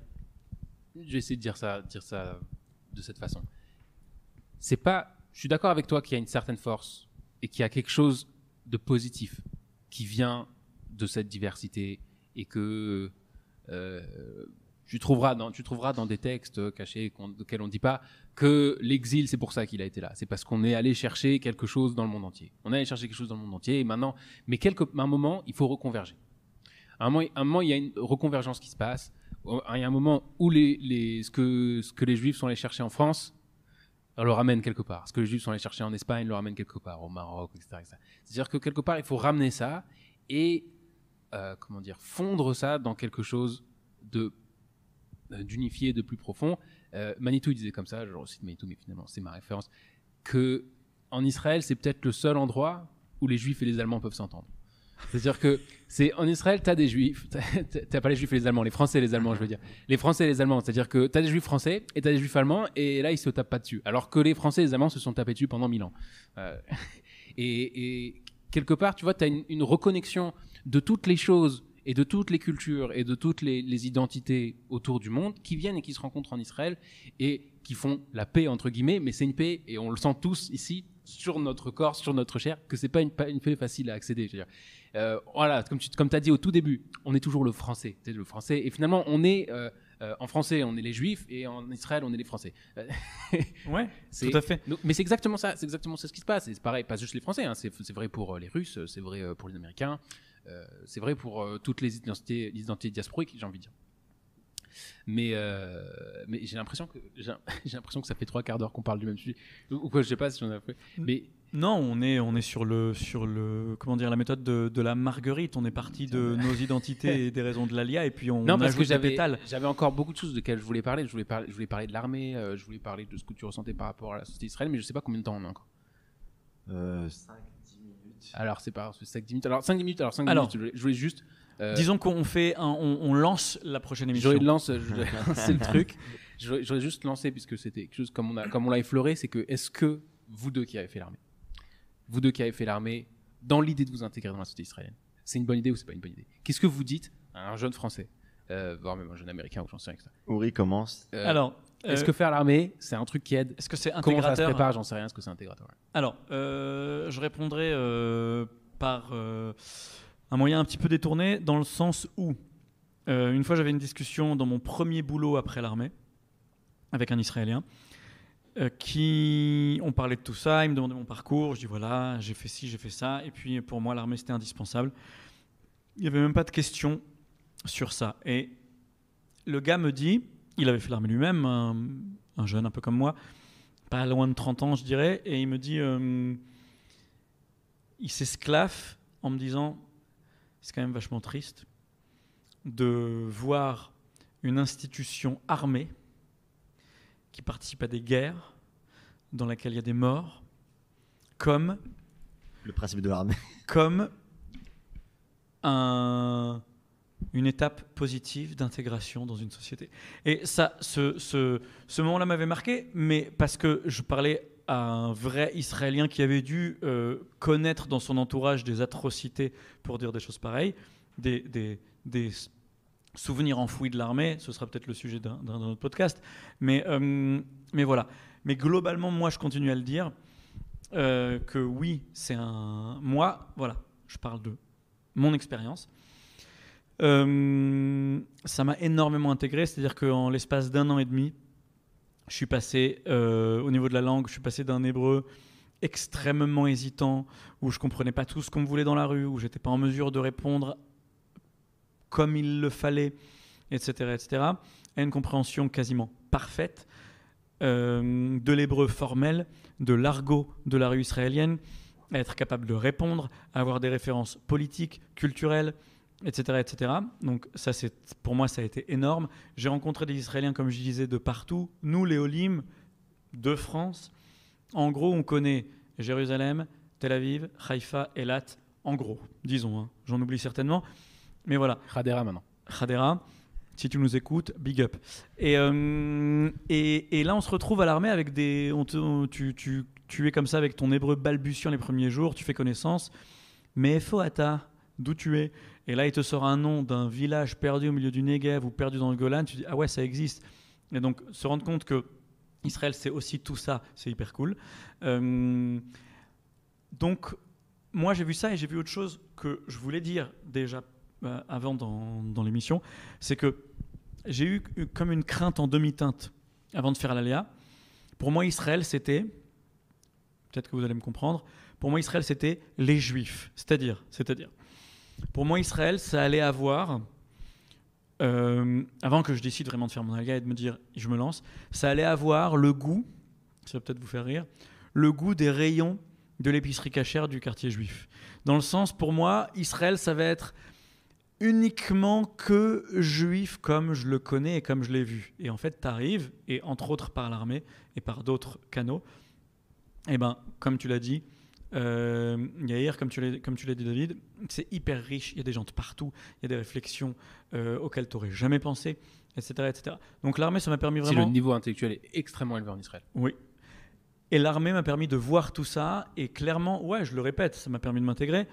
je vais essayer de dire ça de cette façon. Je suis d'accord avec toi qu'il y a une certaine force et qu'il y a quelque chose de positif qui vient de cette diversité et que tu trouveras dans des textes cachés auxquels on ne dit pas que l'exil, c'est pour ça qu'il a été là. C'est parce qu'on est allé chercher quelque chose dans le monde entier. Et maintenant, mais à un moment, il faut reconverger. À un moment, il y a une reconvergence qui se passe. Il y a un moment où ce que les Juifs sont allés chercher en France, on le ramène quelque part. Ce que les Juifs sont allés chercher en Espagne, le ramène quelque part, au Maroc, etc. C'est-à-dire que quelque part, il faut ramener ça et fondre ça dans quelque chose d'unifié, de plus profond. Manitou il disait comme ça, je recite Manitou, mais finalement c'est ma référence, que en Israël, c'est peut-être le seul endroit où les Juifs et les Allemands peuvent s'entendre. C'est-à-dire que en Israël, tu as des Juifs, t'as pas les Juifs et les Allemands, les Français et les Allemands, je veux dire. Les Français et les Allemands, c'est-à-dire que tu as des Juifs français et tu as des Juifs allemands, et là, ils se tapent pas dessus. Alors que les Français et les Allemands se sont tapés dessus pendant 1000 ans. Et quelque part, tu vois, tu as une reconnexion de toutes les choses et de toutes les cultures et de toutes les identités autour du monde qui viennent et qui se rencontrent en Israël et qui font la paix, entre guillemets, mais c'est une paix, et on le sent tous ici, sur notre corps, sur notre chair, que c'est pas une paix facile à accéder. Je veux dire. Voilà, comme tu as dit au tout début, on est toujours le français. Et finalement, on est en français, on est les Juifs, et en Israël, on est les Français. Ouais, tout à fait. Mais c'est exactement ça, ce qui se passe. Et c'est pareil, pas juste les Français, hein, c'est vrai pour les Russes, c'est vrai pour les Américains, c'est vrai pour toutes les identités diasporiques, j'ai envie de dire. Mais j'ai l'impression que ça fait 3 quarts d'heure qu'on parle du même sujet, ou quoi, je sais pas si on a fait. Mais non, on est sur le comment dire, la méthode de la marguerite. On est parti de nos identités et des raisons de l'ALIA, et puis on ajoute des pétales. J'avais encore beaucoup de choses desquelles je voulais parler. Je voulais parler de l'armée, je voulais parler de ce que tu ressentais par rapport à la société israélienne, mais je sais pas combien de temps on a encore. 5-10 minutes. Alors c'est pas 5-10 minutes. Alors 5 minutes. Je voulais juste. Disons qu'on fait on lance la prochaine émission. Je lancer le truc. J'aurais juste lancé, puisque c'était quelque chose comme on l'a effleuré, c'est que est-ce que vous deux qui avez fait l'armée, dans l'idée de vous intégrer dans la société israélienne, c'est une bonne idée ou c'est pas une bonne idée? Qu'est-ce que vous dites à un jeune Français, voire même un jeune Américain, ou j'en sais rien que ça? Uri commence. Alors, est-ce que faire l'armée, c'est un truc qui aide? Est-ce que c'est intégrateur? Comment ça se prépare? J'en sais rien. Est-ce que c'est intégrateur? Alors, je répondrai par un moyen un petit peu détourné, dans le sens où une fois j'avais une discussion dans mon premier boulot après l'armée avec un Israélien on parlait de tout ça, il me demandait mon parcours, je dis voilà, j'ai fait ci, j'ai fait ça, et puis pour moi l'armée c'était indispensable. Il n'y avait même pas de question sur ça. Et le gars me dit, il avait fait l'armée lui-même, un jeune un peu comme moi, pas loin de 30 ans je dirais, et il me dit, il s'esclaffe en me disant, c'est quand même vachement triste de voir une institution armée qui participe à des guerres dans lesquelles il y a des morts, comme le principe de l'armée, comme une étape positive d'intégration dans une société. Et ça, ce moment-là m'avait marqué, mais parce que je parlais à un vrai Israélien qui avait dû connaître dans son entourage des atrocités pour dire des choses pareilles, des souvenirs enfouis de l'armée. Ce sera peut-être le sujet d'un autre podcast, mais voilà. Mais globalement, moi, je continue à le dire, que oui, moi, voilà, je parle de mon expérience. Ça m'a énormément intégré, c'est-à-dire qu'en l'espace d'1 an et demi, je suis passé, au niveau de la langue, je suis passé d'un hébreu extrêmement hésitant, où je comprenais pas tout ce qu'on me voulait dans la rue, où j'étais pas en mesure de répondre comme il le fallait, etc., etc., à une compréhension quasiment parfaite de l'hébreu formel, de l'argot de la rue israélienne, à être capable de répondre, à avoir des références politiques, culturelles, etc., etc. Donc ça, pour moi, ça a été énorme. J'ai rencontré des Israéliens, comme je disais, de partout. Nous, les Olim, de France, en gros, on connaît Jérusalem, Tel Aviv, Haïfa, Eilat, en gros, disons. Hein. J'en oublie certainement. Mais voilà. Hadera maintenant. Hadera, si tu nous écoutes, big up. Et là, on se retrouve à l'armée avec des... Tu es comme ça avec ton hébreu balbutiant les premiers jours, tu fais connaissance. Mais Foata, d'où tu es? Et là, il te sort un nom d'un village perdu au milieu du Negev ou perdu dans le Golan. Tu dis, ah ouais, ça existe. Et donc, se rendre compte que Israël, c'est aussi tout ça, c'est hyper cool. Donc, moi, j'ai vu ça et j'ai vu autre chose que je voulais dire déjà avant dans l'émission. C'est que j'ai eu comme une crainte en demi-teinte avant de faire l'Aléa. Pour moi, Israël, c'était... Peut-être que vous allez me comprendre. Pour moi, Israël, c'était les Juifs. C'est-à-dire, pour moi, Israël, ça allait avoir, avant que je décide vraiment de faire mon Aléa et de me dire, je me lance, ça allait avoir le goût, ça va peut-être vous faire rire, le goût des rayons de l'épicerie cachère du quartier juif. Dans le sens, pour moi, Israël, ça va être uniquement que juif comme je le connais et comme je l'ai vu. Et en fait, tu arrives, et entre autres par l'armée et par d'autres canaux, et ben, comme tu l'as dit, Yair, comme tu l'as dit David, c'est hyper riche, il y a des gens de partout, il y a des réflexions auxquelles tu n'aurais jamais pensé, etc., etc. Donc l'armée, ça m'a permis vraiment... Si le niveau intellectuel est extrêmement élevé en Israël. Oui. Et l'armée m'a permis de voir tout ça, et clairement, ouais, je le répète, ça m'a permis de m'intégrer.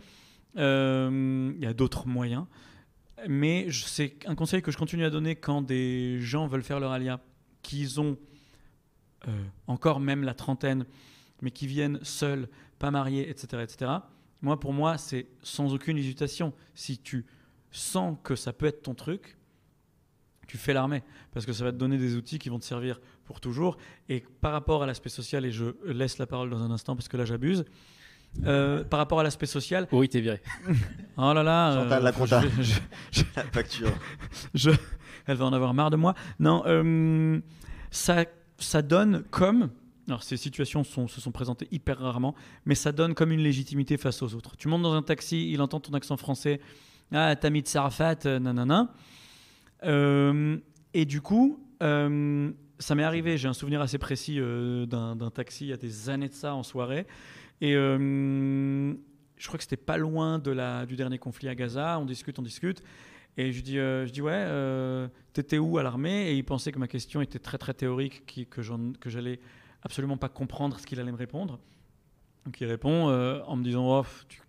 Il y a d'autres moyens, mais c'est un conseil que je continue à donner quand des gens veulent faire leur alia, qu'ils ont encore même la trentaine, mais qui viennent seuls, pas mariés, etc., etc. Pour moi, c'est sans aucune hésitation. Si tu sens que ça peut être ton truc, tu fais l'armée, parce que ça va te donner des outils qui vont te servir pour toujours. Et par rapport à l'aspect social, et je laisse la parole dans un instant, parce que là, j'abuse, par rapport à l'aspect social... Oui, t'es viré. Oh là là... Chantal, la compta. La facture. Elle va en avoir marre de moi. Non, ça donne comme... Alors, ces situations se sont présentées hyper rarement, mais ça donne comme une légitimité face aux autres. Tu montes dans un taxi, il entend ton accent français. Ah, t'as mis de Sarafat, nanana. Et du coup, ça m'est arrivé, j'ai un souvenir assez précis d'un taxi il y a des années de ça en soirée. Et je crois que c'était pas loin du dernier conflit à Gaza. On discute. Et je dis ouais, t'étais où à l'armée? Et il pensait que ma question était très très théorique, que j'allais absolument pas comprendre ce qu'il allait me répondre. Donc il répond en me disant oh,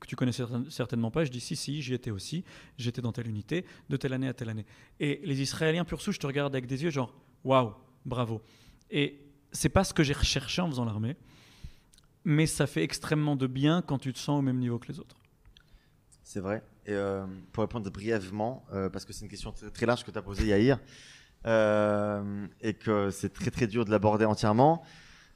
tu connais certainement pas. Je dis si, j'y étais aussi. J'étais dans telle unité, de telle année à telle année. Et les Israéliens pur souche te regardent avec des yeux genre waouh, bravo. Et c'est pas ce que j'ai recherché en faisant l'armée, mais ça fait extrêmement de bien quand tu te sens au même niveau que les autres. C'est vrai. Et pour répondre brièvement, parce que c'est une question très, très large que tu as posée, Yair, et que c'est très très dur de l'aborder entièrement.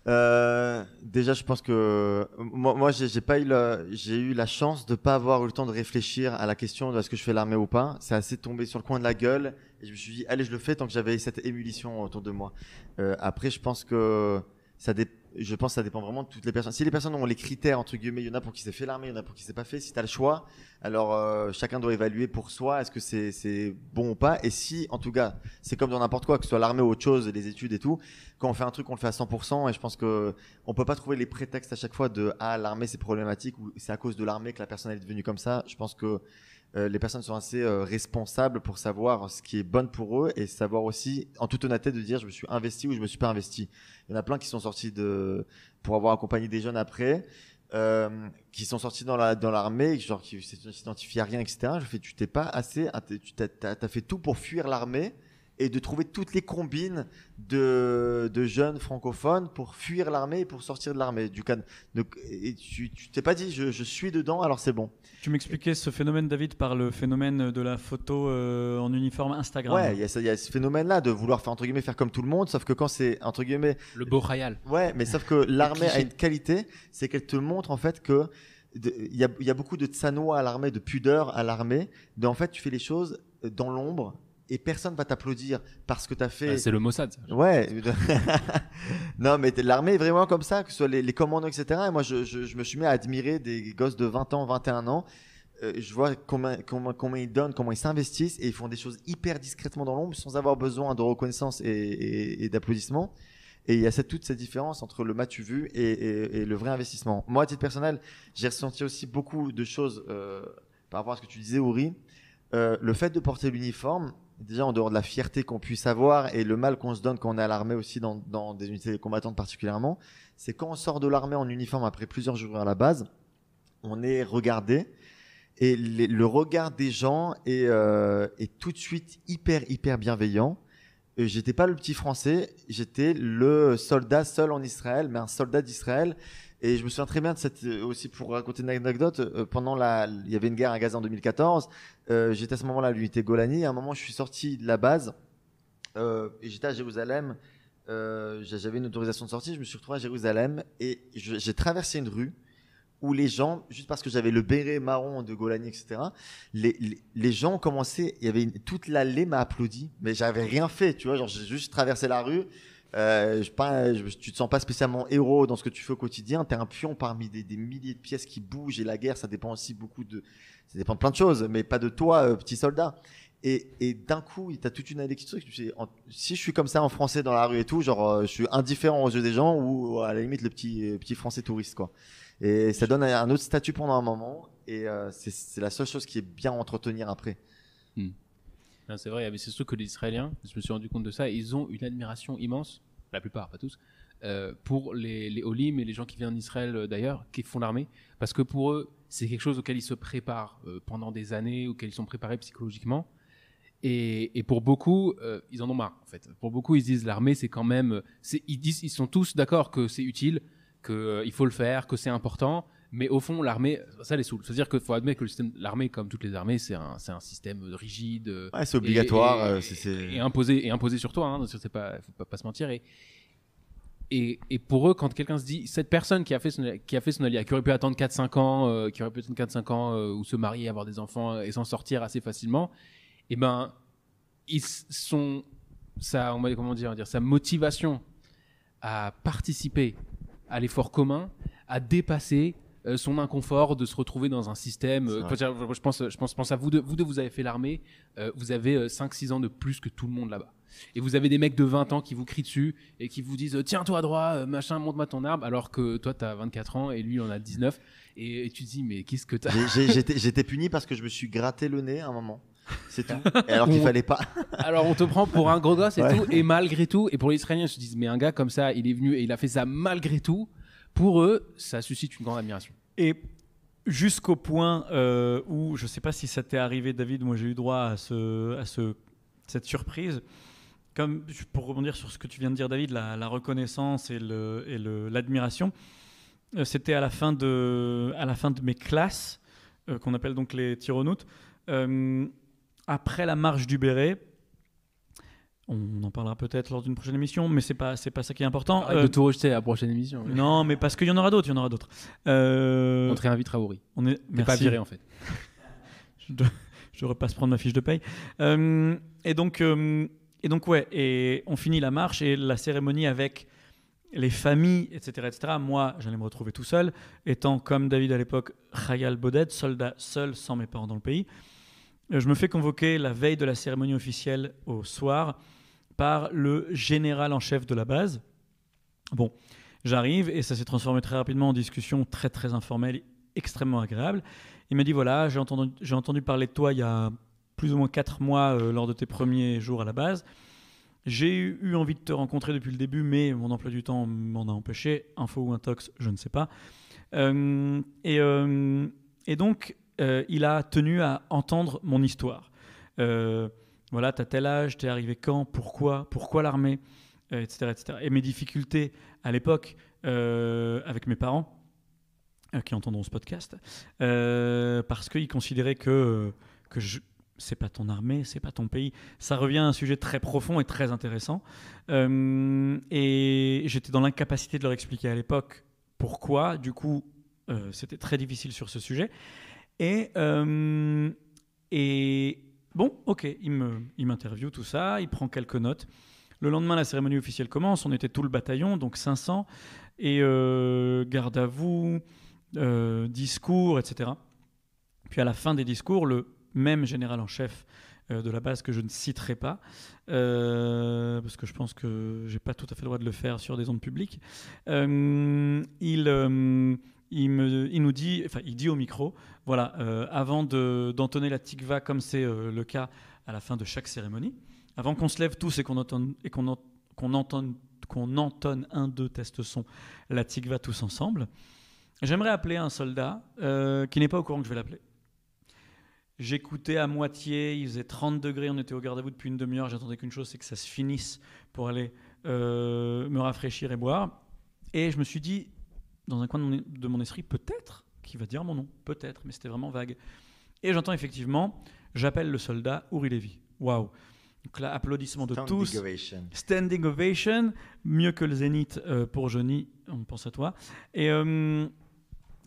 Déjà, je pense que moi j'ai eu la chance de pas avoir eu le temps de réfléchir à la question de est-ce que je fais l'armée ou pas. C'est assez tombé sur le coin de la gueule et je me suis dit allez, je le fais tant que j'avais cette émulation autour de moi. Après, je pense que ça dépend vraiment de toutes les personnes. Si les personnes ont les critères entre guillemets, il y en a pour qui c'est fait l'armée, il y en a pour qui c'est pas fait. Si tu as le choix, alors chacun doit évaluer pour soi est-ce que c'est bon ou pas. Et si, en tout cas, c'est comme dans n'importe quoi, que ce soit l'armée ou autre chose, les études et tout, quand on fait un truc, on le fait à 100%. Et je pense que on peut pas trouver les prétextes à chaque fois de l'armée c'est problématique ou c'est à cause de l'armée que la personne est devenue comme ça. Je pense que les personnes sont assez responsables pour savoir ce qui est bon pour eux et savoir aussi, en toute honnêteté, de dire je me suis investi ou je me suis pas investi. Il y en a plein qui sont sortis pour avoir accompagné des jeunes après, qui sont sortis dans l'armée, genre qui s'identifient à rien, etc. Je fais, tu t'es pas assez, t'as fait tout pour fuir l'armée et de trouver toutes les combines de jeunes francophones pour fuir l'armée et pour sortir de l'armée. Et tu t'es pas dit je suis dedans, alors c'est bon. Tu m'expliquais ce phénomène, David, par le phénomène de la photo en uniforme Instagram. Ouais, il y a ce phénomène-là de vouloir faire, entre guillemets, faire comme tout le monde, sauf que quand c'est, entre guillemets... Le beau royal. Ouais, mais sauf que l'armée a une qualité, c'est qu'elle te montre en fait que il y a beaucoup de tsanois à l'armée, de pudeur à l'armée, en fait tu fais les choses dans l'ombre et personne va t'applaudir parce que tu as fait... C'est le Mossad, ça. Ouais. Non, mais l'armée est vraiment comme ça, que ce soit les commandants, etc. Et moi, je me suis mis à admirer des gosses de 20 ans, 21 ans. Je vois comment ils donnent, comment ils s'investissent et ils font des choses hyper discrètement dans l'ombre sans avoir besoin de reconnaissance et d'applaudissements. Et il y a toute cette différence entre le m'as-tu vu et le vrai investissement. Moi, à titre personnel, j'ai ressenti aussi beaucoup de choses par rapport à ce que tu disais, Ouri. Le fait de porter l'uniforme, déjà en dehors de la fierté qu'on puisse avoir et le mal qu'on se donne quand on est à l'armée aussi dans des unités combattantes particulièrement, c'est quand on sort de l'armée en uniforme après plusieurs jours à la base, on est regardé et le regard des gens est tout de suite hyper bienveillant. J'étais pas le petit français, j'étais le soldat seul en Israël, mais un soldat d'Israël. Et je me souviens très bien de aussi pour raconter une anecdote, il y avait une guerre à Gaza en 2014. J'étais à ce moment-là à l'unité Golani. À un moment, je suis sorti de la base et j'étais à Jérusalem. J'avais une autorisation de sortie. Je me suis retrouvé à Jérusalem et j'ai traversé une rue où les gens, juste parce que j'avais le béret marron de Golani, etc., les gens ont commencé, toute l'allée m'a applaudi, mais j'avais rien fait, tu vois, genre j'ai juste traversé la rue. Tu te sens pas spécialement héros dans ce que tu fais au quotidien, t'es un pion parmi des milliers de pièces qui bougent, et la guerre, ça dépend aussi ça dépend de plein de choses, mais pas de toi, petit soldat. Et d'un coup, t'as toute une année qui se si je suis comme ça en français dans la rue et tout, genre je suis indifférent aux yeux des gens ou à la limite le petit français touriste, quoi. Et ça donne un autre statut pendant un moment et c'est la seule chose qui est bien à entretenir après. Non, c'est vrai, mais c'est surtout que les Israéliens, je me suis rendu compte de ça, ils ont une admiration immense, la plupart, pas tous, pour les Olim et les gens qui viennent d'Israël d'ailleurs, qui font l'armée, parce que pour eux, c'est quelque chose auquel ils se préparent pendant des années, auquel ils sont préparés psychologiquement. Et pour beaucoup, ils en ont marre, en fait. Pour beaucoup, ils se disent l'armée, c'est quand même... ils sont tous d'accord que c'est utile, qu'il faut le faire, que c'est important, mais au fond, l'armée, ça les saoule. C'est-à-dire qu'il faut admettre que l'armée, comme toutes les armées, c'est un système rigide. Ouais, c'est obligatoire. Et imposé sur toi, hein, faut pas se mentir. Et pour eux, quand quelqu'un se dit, cette personne qui a fait son alia, qui aurait pu attendre 4-5 ans, ou se marier, avoir des enfants et s'en sortir assez facilement, eh ben, sa motivation à participer à l'effort commun, à dépasser son inconfort de se retrouver dans un système. Je pense à vous deux, vous avez fait l'armée, vous avez 5-6 ans de plus que tout le monde là-bas. Et vous avez des mecs de 20 ans qui vous crient dessus et qui vous disent tiens-toi droit, machin, monte-moi ton arbre, alors que toi t'as 24 ans et lui en a 19. Et tu te dis mais qu'est-ce que t'as. J'étais puni parce que je me suis gratté le nez à un moment. C'est tout. Et alors qu'il fallait pas. Alors on te prend pour un gros gosse et tout, et malgré tout, et pour les Israéliens, ils se disent mais un gars comme ça, il est venu et il a fait ça malgré tout. Pour eux, ça suscite une grande admiration. Et jusqu'au point où, je ne sais pas si ça t'est arrivé, David, moi j'ai eu droit à cette surprise. Comme pour rebondir sur ce que tu viens de dire, David, la reconnaissance et l'admiration, c'était à la fin de mes classes, qu'on appelle donc les tyronautes. Après la marche du béret, on en parlera peut-être lors d'une prochaine émission, mais c'est pas ça qui est important. Arrête de tout rejeter à la prochaine émission. Mais... Non, mais parce qu'il y en aura d'autres, On te réinvitera, Ouri. T'es pas viré en fait. Je devrais pas se prendre ma fiche de paye. Et donc ouais, et on finit la marche et la cérémonie avec les familles, etc., etc. Moi, j'allais me retrouver tout seul, étant comme David à l'époque, Khayal Boded, soldat seul, sans mes parents dans le pays. Je me fais convoquer la veille de la cérémonie officielle au soir par le général en chef de la base. Bon, j'arrive et ça s'est transformé très rapidement en discussion très très informelle, extrêmement agréable. Il m'a dit voilà, j'ai entendu parler de toi il y a plus ou moins 4 mois lors de tes premiers jours à la base. J'ai eu envie de te rencontrer depuis le début, mais mon emploi du temps m'en a empêché. Info ou intox, je ne sais pas. Et donc, il a tenu à entendre mon histoire. voilà, t'as tel âge, t'es arrivé quand, pourquoi l'armée, etc., etc. Et mes difficultés à l'époque avec mes parents, qui entendront ce podcast, parce qu'ils considéraient que c'est pas ton armée, c'est pas ton pays. Ça revient à un sujet très profond et très intéressant. Et j'étais dans l'incapacité de leur expliquer à l'époque pourquoi. Du coup, c'était très difficile sur ce sujet. Et bon, ok, il m'interviewe, tout ça, il prend quelques notes. Le lendemain, la cérémonie officielle commence. On était tout le bataillon, donc 500. Et garde à vous, discours, etc. Puis à la fin des discours, le même général en chef de la base que je ne citerai pas, parce que je pense que j'ai pas tout à fait le droit de le faire sur des ondes publiques, il nous dit, enfin il dit au micro, voilà, avant d'entonner la tikva comme c'est le cas à la fin de chaque cérémonie, avant qu'on se lève tous et qu'on entonne 1, 2, test son, la tikva tous ensemble, j'aimerais appeler un soldat qui n'est pas au courant que je vais l'appeler. J'écoutais à moitié, il faisait 30 degrés, on était au garde à vous depuis une demi-heure, j'attendais qu'une chose, c'est que ça se finisse pour aller me rafraîchir et boire. Et je me suis dit, dans un coin de mon esprit, peut-être qu'il va dire mon nom, peut-être, mais c'était vraiment vague. Et j'entends effectivement, j'appelle le soldat Uri Levy. Waouh! Donc là, applaudissements de tous. Ovation. Standing ovation, mieux que le Zénith pour Johnny, on pense à toi.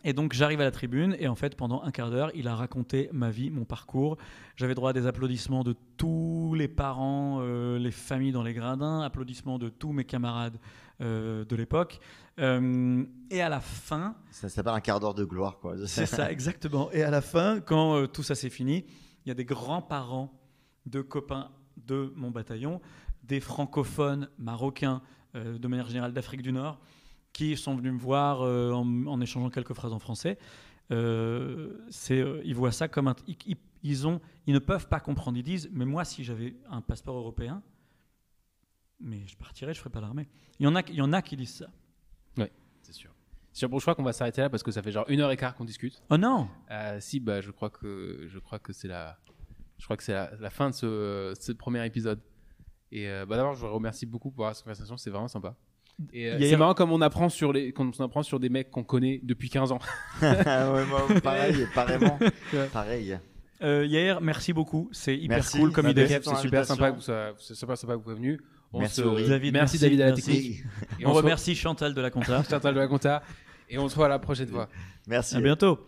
Et donc j'arrive à la tribune et en fait pendant un quart d'heure il a raconté ma vie, mon parcours. J'avais droit à des applaudissements de tous les parents, les familles dans les gradins, applaudissements de tous mes camarades de l'époque. Et à la fin... Ça s'appelle un quart d'heure de gloire, quoi. C'est ça, exactement. Et à la fin, quand tout ça s'est fini, il y a des grands-parents de copains de mon bataillon, des francophones marocains, de manière générale d'Afrique du Nord, qui sont venus me voir en échangeant quelques phrases en français. Ils voient ça comme ils ne peuvent pas comprendre. Ils disent, mais moi, si j'avais un passeport européen, mais je partirais, je ferais pas l'armée. Il y en a qui disent ça. Oui, c'est sûr. Bon, je crois qu'on va s'arrêter là parce que ça fait genre 1h15 qu'on discute. Oh non. Si, bah, je crois que c'est la fin de ce premier épisode. Et d'abord, je vous remercie beaucoup pour cette conversation. C'est vraiment sympa. Et c'est marrant comme on apprend sur des mecs qu'on connaît depuis 15 ans. Ouais, moi, pareil, pareil. Yair, merci beaucoup. C'est hyper Merci. cool comme idée. C'est super sympa que vous soyez venu. Merci David à la technique. Et on remercie Chantal de la Compta. Chantal de la Compta. Et on se voit la prochaine fois. Merci. À bientôt.